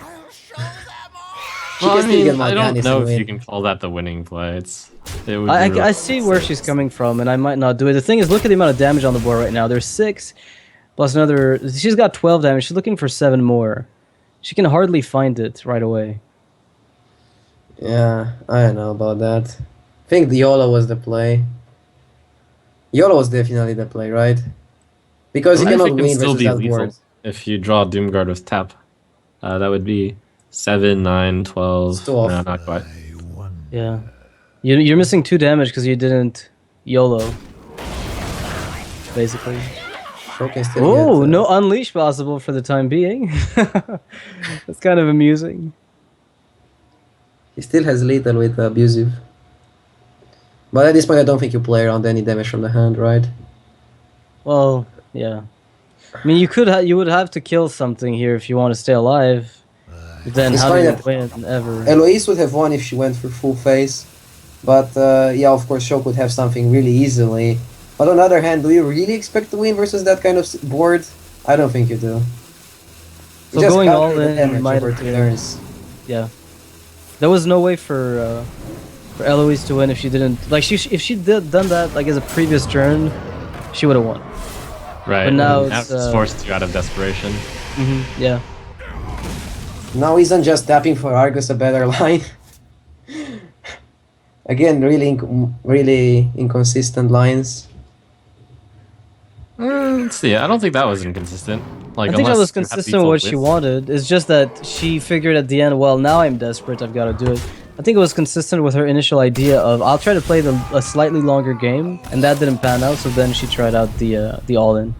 Well, I still mean, get I don't Morganis know and if you win. can call that the winning play. It would I be really see where she's coming from, and I might not do it. The thing is, look at the amount of damage on the board right now. There's 6, plus another... She's got 12 damage. She's looking for 7 more. She can hardly find it right away. Yeah, I don't know about that. I think the YOLO was the play. YOLO was definitely the play, right? Because you I cannot think it can win still versus be that lethal board. if you draw Doomguard with tap. That would be 7, 9, 12. It's too off. No, not quite. Yeah. You're missing 2 damage because you didn't YOLO. Basically. SjoW can still Oh, get, no unleash possible for the time being. That's kind of amusing. He still has lethal with abusive. But at this point, I don't think you play around any damage from the hand, right? Well, yeah. I mean, you would have to kill something here if you want to stay alive. But then It's how do fine you that- win ever? Eloise would have won if she went for full face. But yeah, of course, SjoW could have something really easily. But on the other hand, do you really expect to win versus that kind of board? I don't think you do. So Just going all calculate the in damage might over have 2 been- turns. Yeah. There was no way for Eloise to win if she didn't if she done that like as a previous turn, she would have won. Right. But now and it's, forced to out of desperation. Yeah. Now isn't just tapping for Argus a better line? Again, really inconsistent lines. Let's see. I don't think that was inconsistent. Like, I think that unless was you have consistent with what she lethal wanted. It's just that she figured at the end, well, now I'm desperate, I've got to do it. I think it was consistent with her initial idea of, I'll try to play a slightly longer game, and that didn't pan out, so then she tried out the all-in.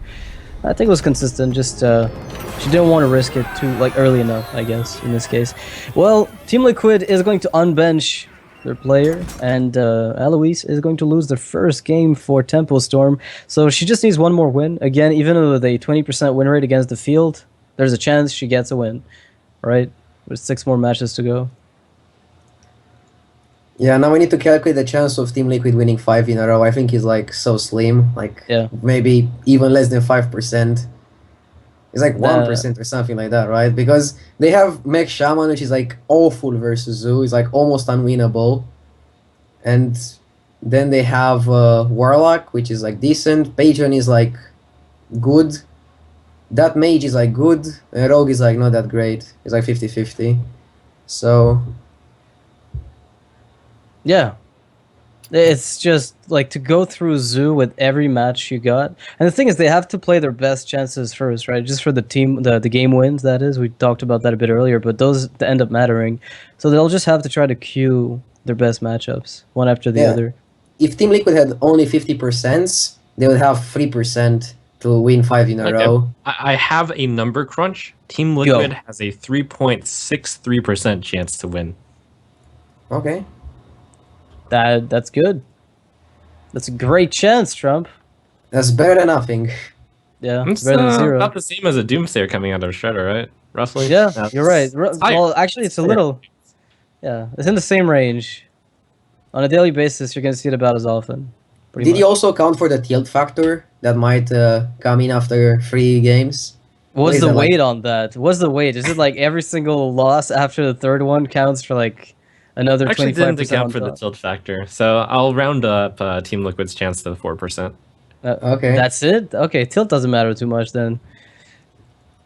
I think it was consistent, just she didn't want to risk it too early enough, I guess, in this case. Well, Team Liquid is going to unbench their player, and Eloise is going to lose the first game for Tempo Storm. So she just needs one more win. Again, even with a 20% win rate against the field, there's a chance she gets a win, right? With 6 more matches to go. Yeah, now we need to calculate the chance of Team Liquid winning 5 in a row. I think he's like so slim, Yeah. maybe even less than 5%. It's like 1% or something like that, right? Because they have Mech Shaman, which is like awful versus Zoo. It's like almost unwinnable. And then they have Warlock, which is like decent. Patron is like good. That Mage is like good. And Rogue is like not that great. It's like 50-50. So... Yeah. It's just like to go through Zoo with every match you got. And the thing is, they have to play their best chances first, right? Just for the team, the game wins, that is. We talked about that a bit earlier, but those end up mattering. So they'll just have to try to queue their best matchups, one after the Yeah. other. If Team Liquid had only 50%, they would have 3% to win 5 in a Okay. row. I have a number crunch. Team Liquid has a 3.63% chance to win. Okay. That's good. That's a great chance, Trump. That's better than nothing. Yeah, It's better than 0. about the same as a Doomsayer coming out of Shredder, right? Roughly. Yeah, That's- you're right. higher. Well, actually, it's a little... Yeah, it's in the same range. On a daily basis, you're going to see it about as often. pretty Did much. you also count for the tilt factor that might come in after 3 games? What's is the that, like- weight on that? What's the weight? Is it like every single loss after the 3rd one counts for like another 25% Actually didn't account on for the top? tilt factor, so I'll round up Team Liquid's chance to 4%. Okay. That's it? Okay, tilt doesn't matter too much then.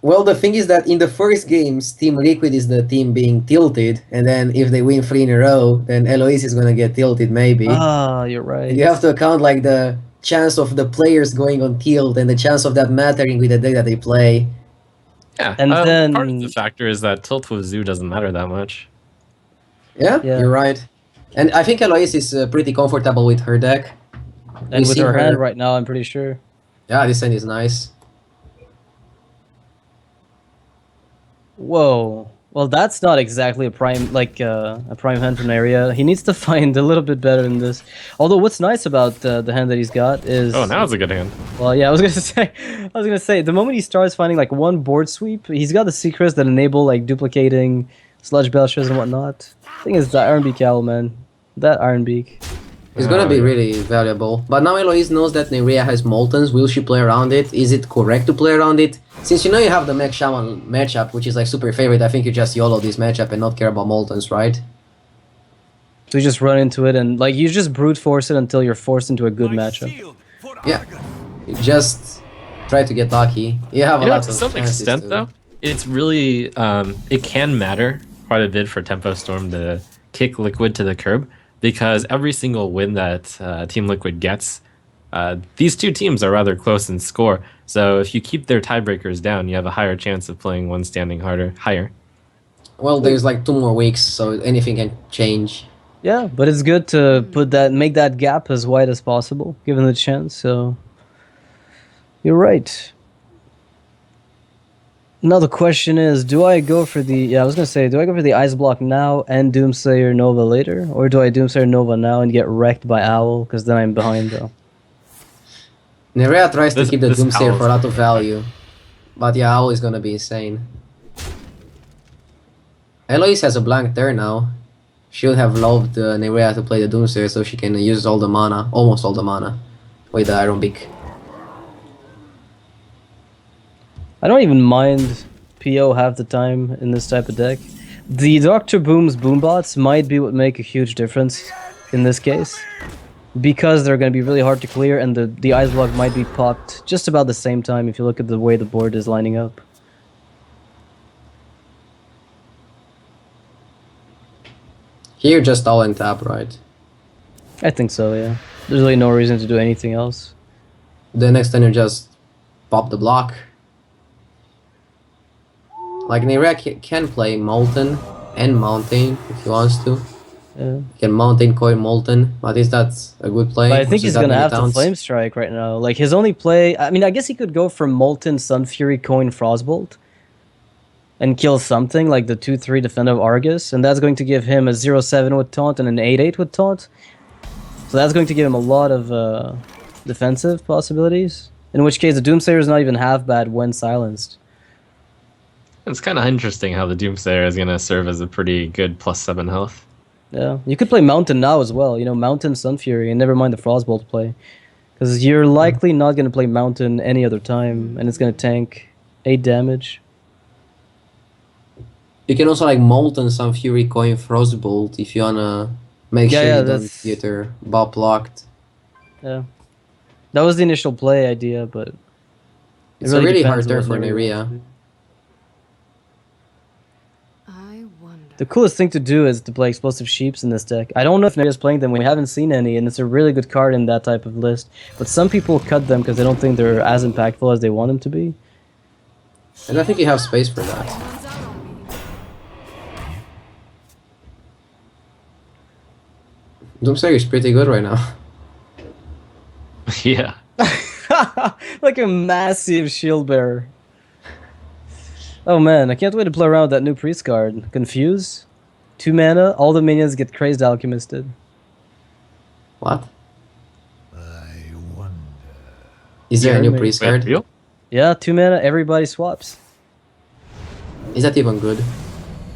Well, the thing is that in the first games, Team Liquid is the team being tilted, and then if they win 3 in a row, then Eloise is gonna get tilted maybe. Ah, you're right. You have to account like the chance of the players going on tilt and the chance of that mattering with the deck that they play. Yeah, And then- part of the factor is that tilt with Zoo doesn't matter that much. Yeah, Yeah. you're right. And I think Eloise is pretty comfortable with her deck. And We with see her hand right now, I'm pretty sure. Yeah, this hand is nice. Whoa. Well, that's not exactly a prime a prime hand from Neirea. He needs to find a little bit better than this. Although what's nice about the hand that he's got is Oh, now it's a good hand. well, yeah, I was gonna say the moment he starts finding like one board sweep, he's got the secrets that enable like duplicating sludge belchers and whatnot. Thing is that Iron Beak Owl, man, that Iron Beak. It's gonna Oh, be yeah. really valuable. But now Eloise knows that Neirea has Moltons. Will she play around it? Is it correct to play around it? Since you know you have the Mech Shaman matchup, which is like super favorite, I think you just YOLO this matchup and not care about Moltons, right? So you just run into it and like you just brute force it until you're forced into a good matchup. Yeah. You just try to get lucky. You have a You know, lot to of some chances extent, to- though, it's really it can matter quite a bit for Tempo Storm to kick Liquid to the curb because every single win that Team Liquid gets, these two teams are rather close in score. So if you keep their tiebreakers down, you have a higher chance of playing one standing higher. Well, there's like 2 more weeks, so anything can change. Yeah, but it's good to make that gap as wide as possible, given the chance. So you're right. Now the question is, do I go for the I was gonna say, do I go for the Ice Block now and Doomsayer Nova later, or do I Doomsayer Nova now and get wrecked by Owl? Because then I'm behind though. Neirea tries to This- keep the this Doomsayer Owl for a is lot of value. But yeah, Owl is gonna be insane. Eloise has a blank turn now. She would have loved Neirea to play the Doomsayer so she can use all the mana, almost all the mana, with the Iron Beak. I don't even mind PO half the time in this type of deck. The Dr. Boom's Boombots might be what make a huge difference in this case. Because they're going to be really hard to clear and the Ice Block might be popped just about the same time if you look at the way the board is lining up. Here, just all in tap, right? I think so, yeah. There's really no reason to do anything else. The next turn you just pop the block. Like Neirea can play Molten and Mountain if he wants to. Yeah. He can Mountain, Coin, Molten, but is that a good play? But I think versus he's that going to many have to towns? Flame Strike right now. Like, his only play... I mean, I guess he could go for Molten, Sun Fury, Coin, Frostbolt. And kill something, like the 2-3 Defender of Argus. And that's going to give him a 0-7 with Taunt and an 8-8 with Taunt. So that's going to give him a lot of defensive possibilities. In which case, the Doomsayer is not even half bad when silenced. It's kind of interesting how the Doomsayer is going to serve as a pretty good +7 health. Yeah, you could play Mountain now as well. You know, Mountain, Sun Fury, and never mind the Frostbolt play. Because you're likely not going to play Mountain any other time, and it's going to tank 8 damage. You can also like Molten, Sun Fury, Coin, Frostbolt if you wanna make Yeah, sure yeah, you don't that's- get your Bob blocked. Yeah. That was the initial play idea, but... it It's a really hard depends turn on for what Neirea Neirea. wants to do. I wonder. The coolest thing to do is to play Explosive Sheeps in this deck. I don't know if Neirea's playing them. We haven't seen any, and it's a really good card in that type of list. But some people cut them because they don't think they're as impactful as they want them to be. And I think you have space for that. One's out on me. Doomsayer is pretty good right now. Yeah. Like a massive shield bearer. Oh man, I can't wait to play around with that new priest card. Confuse? 2 mana, all the minions get crazed alchemisted. What? I wonder. Is there a new Jeremy. priest Wait, card? real? Yeah, 2 mana, everybody swaps. Is that even good?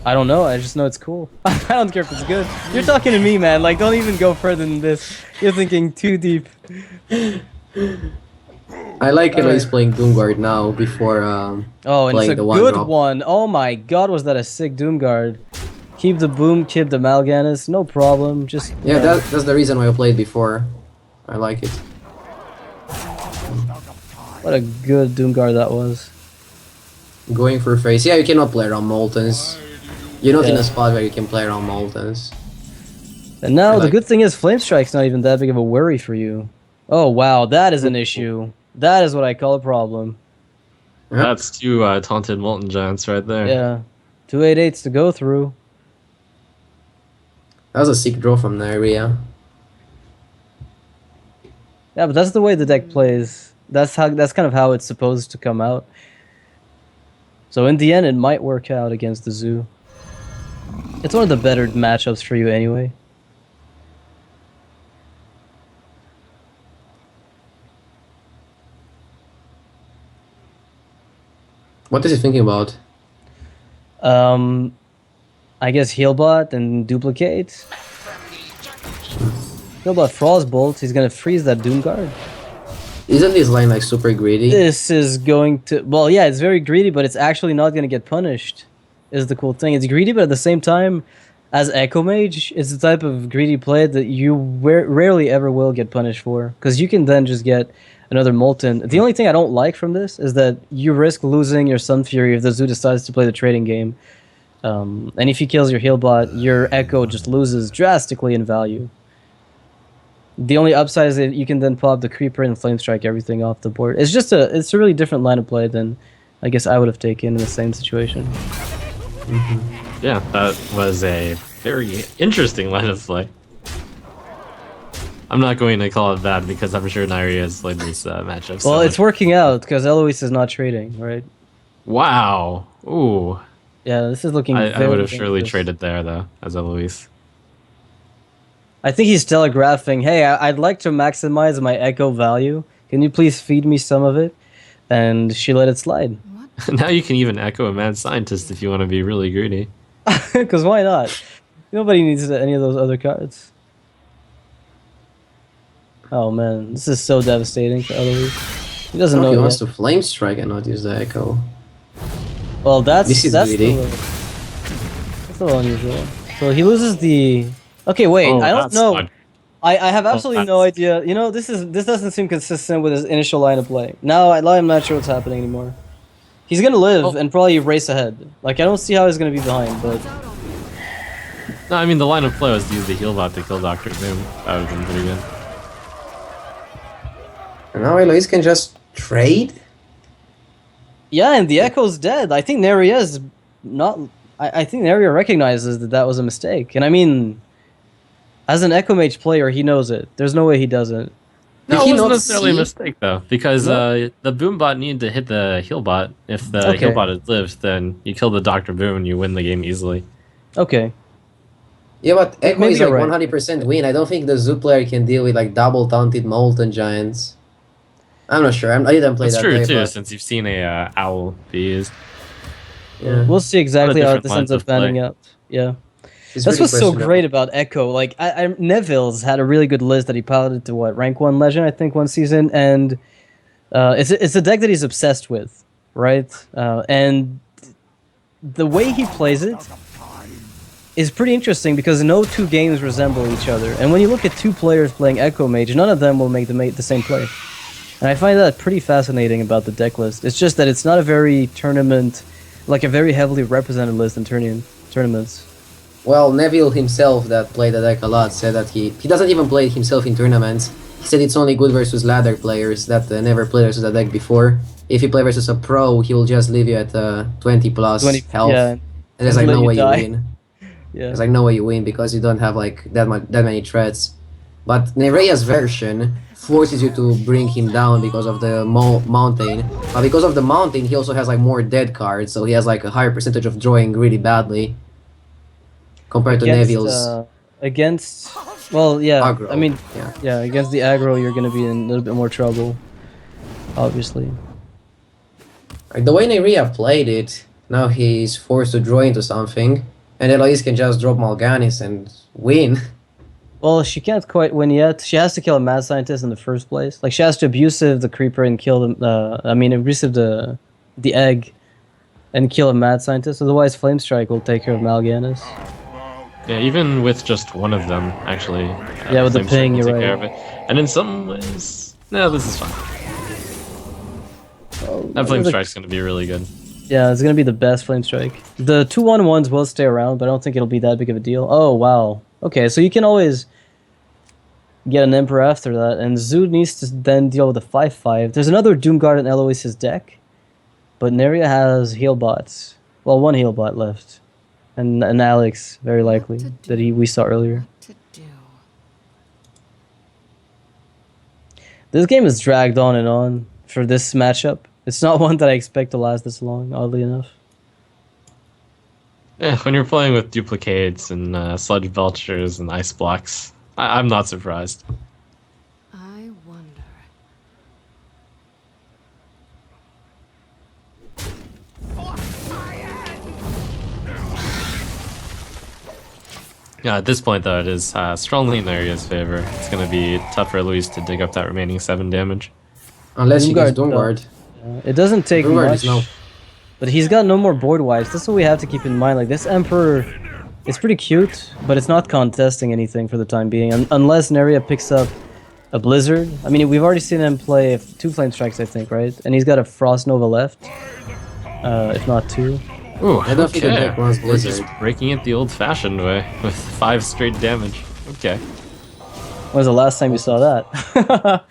I don't know, I just know it's cool. I don't care if it's good. You're talking to me, man, like don't even go further than this. You're thinking too deep. I like Alright. Eloise playing Doomguard now before Oh, and playing it's a the one good drop. one. Oh my god, was that a sick Doomguard. Keep the boom, keep the Mal'Ganis, no problem. Just Yeah, that's the reason why I played before. I like it. what a good Doomguard that was. Going for face. Yeah, you cannot play around Moltens. You're not in Yeah. a spot where you can play around Moltens. And now I the like- good thing is Flame Strike's not even that big of a worry for you. Oh wow, that is an issue. That is what I call a problem. Yeah. That's 2 taunted Molten Giants right there. Yeah. 2 8/8s to go through. That was a sick draw from Neirea. Yeah, but that's the way the deck plays. That's kind of how it's supposed to come out. So in the end, it might work out against the Zoo. It's one of the better matchups for you anyway. What is he thinking about? I guess Healbot and Duplicate. Healbot Frostbolt, he's gonna freeze that Doom Guard. Isn't this line like super greedy? This is going to... Well, yeah, it's very greedy, but it's actually not gonna get punished, is the cool thing. It's greedy, but at the same time, as Echo Mage, it's the type of greedy play that you rarely ever will get punished for. Because you can then just get another Molten. The only thing I don't like from this is that you risk losing your Sun Fury if the Zoo decides to play the trading game. And if he kills your Healbot, your Echo just loses drastically in value. The only upside is that you can then pop the Creeper and Flame Strike everything off the board. It's a really different line of play than I guess I would have taken in the same situation. Yeah, that was a very interesting line of play. I'm not going to call it bad because I'm sure Neirea has played this matchup. So Well, it's much. working out because Eloise is not trading, right? Wow. Ooh. Yeah, this is looking I very would have surely dangerous. traded there though, as Eloise. I think he's telegraphing, hey, I'd like to maximize my Echo value. Can you please feed me some of it? And she let it slide. Now you can even echo a mad scientist if you want to be really greedy. Because why not? Nobody needs any of those other cards. Oh man, this is so devastating for Eloise. He doesn't He know wants yet. to Flame Strike and not use the Echo. Well, that's This is that's greedy. that's a little unusual. So he loses the... Okay, wait, Oh, I don't that's know. odd. I have absolutely no that's- idea. You know, this doesn't seem consistent with his initial line of play. Now I'm not sure what's happening anymore. He's gonna live and probably race ahead. Like I don't see how he's gonna be behind, but No, I mean the line of play was to use the Healbot to kill Dr. Doom. That would have been pretty good. And now Eloise can just trade? yeah, and the Echo's dead. I think Neirea is not. I think Neirea recognizes that that was a mistake, and I mean, as an Echo Mage player, he knows it. There's no way he doesn't. No, Did he it wasn't not necessarily a see? mistake though, because the Boombot needed to hit the Healbot. If the Okay. Healbot had lived, then you kill the Dr. Boom and you win the game easily. Okay. Yeah, but Echo Maybe is you're like right. 100% win. I don't think the Zoo player can deal with like double taunted Molten Giants. I'm not sure. I didn't play That's that true day, too, but since you've seen a owl be used. yeah. We'll see exactly how different this lines ends up of play. panning out. Yeah. It's That's really what's so questionable. great about Echo. Like, Neville's had a really good list that he piloted to what, rank 1 legend, I think, one season, and it's a deck that he's obsessed with, right? And the way he plays it is pretty interesting because no two games resemble each other. And when you look at two players playing Echo Mage, none of them will make the same play. And I find that pretty fascinating about the deck list. It's just that it's not a very a very heavily represented list in tournaments. Well, Neville himself, that played the deck a lot, said that he doesn't even play it himself in tournaments. He said it's only good versus ladder players that never played versus the deck before. If you play versus a pro, he will just leave you at 20 plus 20, health, yeah, and there's and like let no you way die. you win. Yeah. There's like no way you win because you don't have like that many threats. But Neirea's version forces you to bring him down because of the mountain. But because of the mountain, he also has like more dead cards, so he has like a higher percentage of drawing really badly compared to Neville's against well, yeah. aggro. I mean, yeah. against the aggro, you're gonna be in a little bit more trouble, obviously. Like the way Neirea played it, now he's forced to draw into something, and Eloise can just drop Mal'Ganis and win. Well, she can't quite win yet. She has to kill a mad scientist in the first place. Like she has to abusive the creeper and kill the. Abusive the egg, and kill a mad scientist. Otherwise, Flame Strike will take care of Mal'Ganis. Yeah, even with just one of them, actually. Yeah, with the Flame Strike ping, will you're take right. care of it. And in some ways, no, this is fine. That Flame Strike's gonna be really good. Yeah, it's gonna be the best Flame Strike. The 2/1/1s will stay around, but I don't think it'll be that big of a deal. Oh wow. Okay, so you can always get an Emperor after that, and Zoo needs to then deal with a 5/5. There's another Doomguard in Eloise's deck, but Neirea has Healbots. Well, one Healbot left. and Alex, very likely, that we saw earlier. What to do? This game is dragged on and on for this matchup. It's not one that I expect to last this long, oddly enough. Yeah, when you're playing with duplicates and sludge belchers and ice blocks, I'm not surprised. I wonder. Yeah, at this point though, it is strongly in Neirea's favor. It's going to be tough for Eloise to dig up that remaining 7 damage. Unless he gets Doomguard, Doomguard. It doesn't take Doomguard much, is no. but he's got no more board wipes. That's what we have to keep in mind. Like, this Emperor is pretty cute, but it's not contesting anything for the time being, unless Neirea picks up a Blizzard. I mean, we've already seen him play 2 Flame Strikes, I think, right? And he's got a Frost Nova left, if not 2. Ooh, I don't think the okay. deck runs We're just Blizzard. breaking it the old-fashioned way with 5 straight damage. Okay. When was the last time you saw that?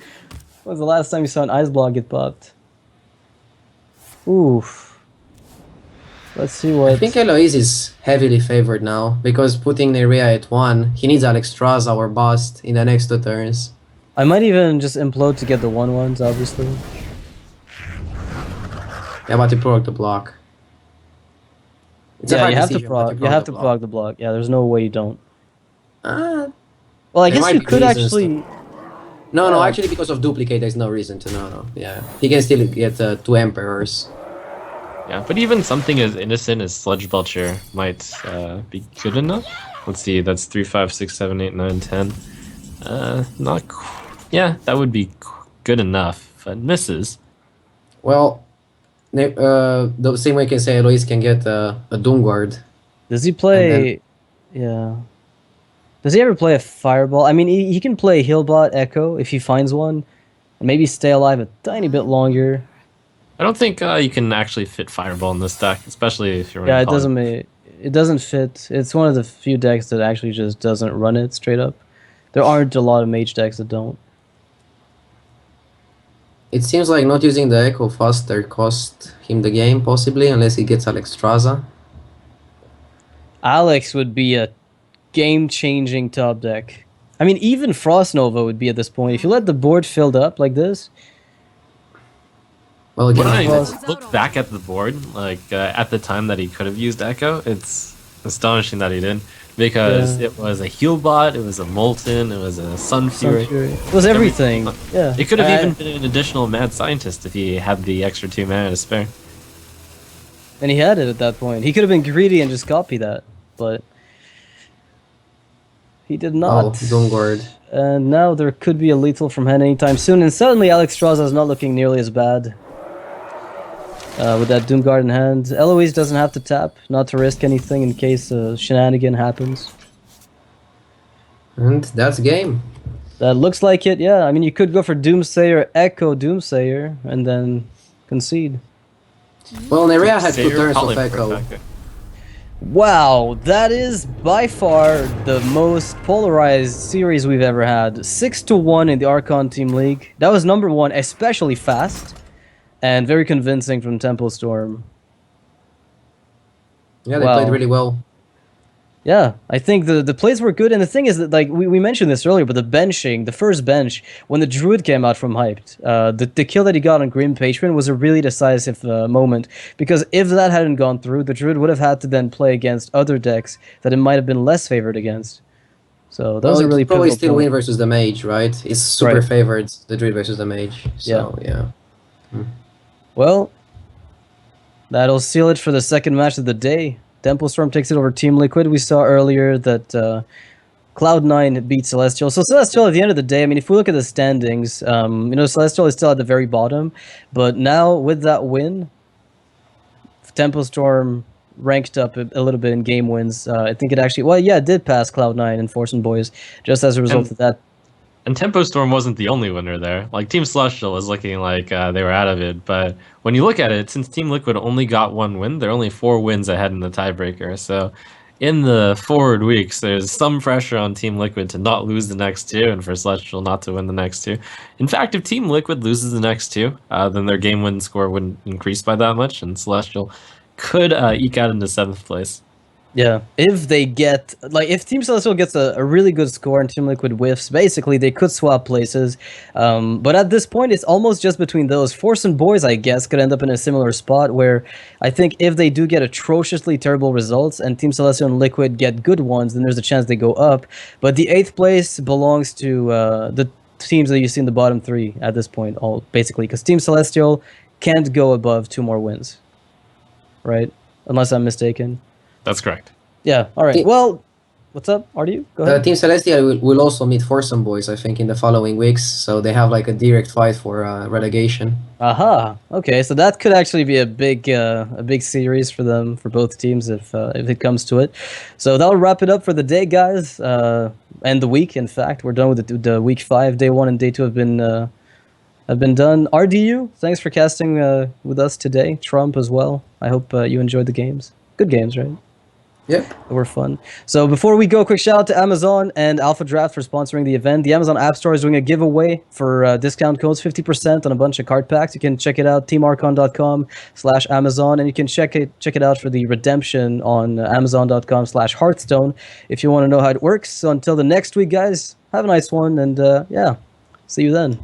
When was the last time you saw an Ice Block get popped? Oof. Let's see what... I think Eloise is heavily favored now, because putting Neirea at 1, he needs Alexstrasza or Bust in the next 2 turns. I might even just implode to get the 1/1s, obviously. Yeah, but he broke the block. It's a Yeah, hard you have to decision, but proc. You have to proc the block. Yeah, there's no way you don't. Ah, Well, I There guess might you be could reasons actually... no, Yeah. actually because of duplicate, there's no reason to. No. Yeah, he can still get 2 Emperors. Yeah, but even something as innocent as Sludge Belcher might be good enough. Let's see, that's 3, 5, 6, 7, 8, 9, 10. Not... Yeah, that would be good enough, but misses. Well, the same way you can say Eloise can get a Doomguard. Does he play... Yeah. Does he ever play a Fireball? I mean, he can play Healbot Echo if he finds one. And maybe stay alive a tiny bit longer. I don't think you can actually fit Fireball in this deck, especially if you're Yeah, running it doesn't it doesn't fit. It's one of the few decks that actually just doesn't run it straight up. There aren't a lot of mage decks that don't. It seems like not using the Echo faster cost him the game, possibly, unless he gets Alexstrasza. Alex would be a game-changing top deck. I mean, even Frost Nova would be at this point. If you let the board filled up like this, Well, When again, I look back at the board, like at the time that he could have used Echo, it's astonishing that he didn't. Because Yeah. it was a heal bot, it was a Molten, it was a Sun Fury. it was everything. Yeah, It could have I- even been an additional Mad Scientist if he had the extra 2 mana to spare. And he had it at that point. He could have been greedy and just copy that, but he did not. oh, Doomguard. And now there could be a lethal from hand anytime soon. And suddenly Alexstrasza is not looking nearly as bad. With that Doomguard in hand. Eloise doesn't have to tap, not to risk anything in case a shenanigan happens. And that's game. That looks like it, yeah. I mean, you could go for Doomsayer, Echo Doomsayer, and then concede. Well, Neirea had 2 Sayer, turns of Polymer Echo. effect. Wow, that is by far the most polarized series we've ever had. 6-1 in the Archon Team League. That was number 1, especially fast. And very convincing from Tempo Storm. Yeah, they Wow. played really well. Yeah, I think the plays were good, and the thing is that, like, we mentioned this earlier, but the benching, the first bench, when the Druid came out from Hyped, the kill that he got on Grim Patron was a really decisive moment, because if that hadn't gone through, the Druid would have had to then play against other decks that it might have been less favored against. So that was a Well, really it probably pivotal still point. win versus the Mage, right? It's super Right. favored, the Druid versus the Mage. So, yeah. Well, that'll seal it for the second match of the day. Tempo Storm takes it over Team Liquid. We saw earlier that Cloud9 beat Celestial. So Celestial, at the end of the day, I mean, if we look at the standings, Celestial is still at the very bottom. But now, with that win, Tempo Storm ranked up a little bit in game wins. I think it actually, it did pass Cloud9 and Force and Boys, just as a result of that. And Tempo Storm wasn't the only winner there. Like, Team Celestial was looking like they were out of it. But when you look at it, since Team Liquid only got 1 win, they're only 4 wins ahead in the tiebreaker. So in the forward weeks, there's some pressure on Team Liquid to not lose the next 2 and for Celestial not to win the next 2. In fact, if Team Liquid loses the next 2, then their game win score wouldn't increase by that much, and Celestial could eke out into 7th place. Yeah, if they get if Team Celestial gets a really good score and Team Liquid whiffs, basically they could swap places. But at this point, it's almost just between those. Force and Boys, I guess, could end up in a similar spot where I think if they do get atrociously terrible results and Team Celestial and Liquid get good ones, then there's a chance they go up. But the 8th place belongs to the teams that you see in the bottom 3 at this point, all basically, because Team Celestial can't go above 2 more wins, right? Unless I'm mistaken. That's correct. Yeah, all right. Well, what's up, RDU? Go ahead. Team Celestial will also meet Foursome Boys, I think, in the following weeks. So they have like a direct fight for relegation. Aha. Okay, so that could actually be a big series for them, for both teams, if it comes to it. So that'll wrap it up for the day, guys, and the week. In fact, we're done with the week 5. Day 1 and day 2 have been done. RDU, thanks for casting with us today. Trump as well. I hope you enjoyed the games. Good games, right? Yep. They were fun. So before we go, quick shout out to Amazon and Alpha Draft for sponsoring the event. The Amazon App Store is doing a giveaway for discount codes, 50% on a bunch of card packs. You can check it out, teamarchon.com/Amazon, and you can check it out for the redemption on amazon.com/Hearthstone if you want to know how it works. So until the next week, guys, have a nice one, and yeah, see you then.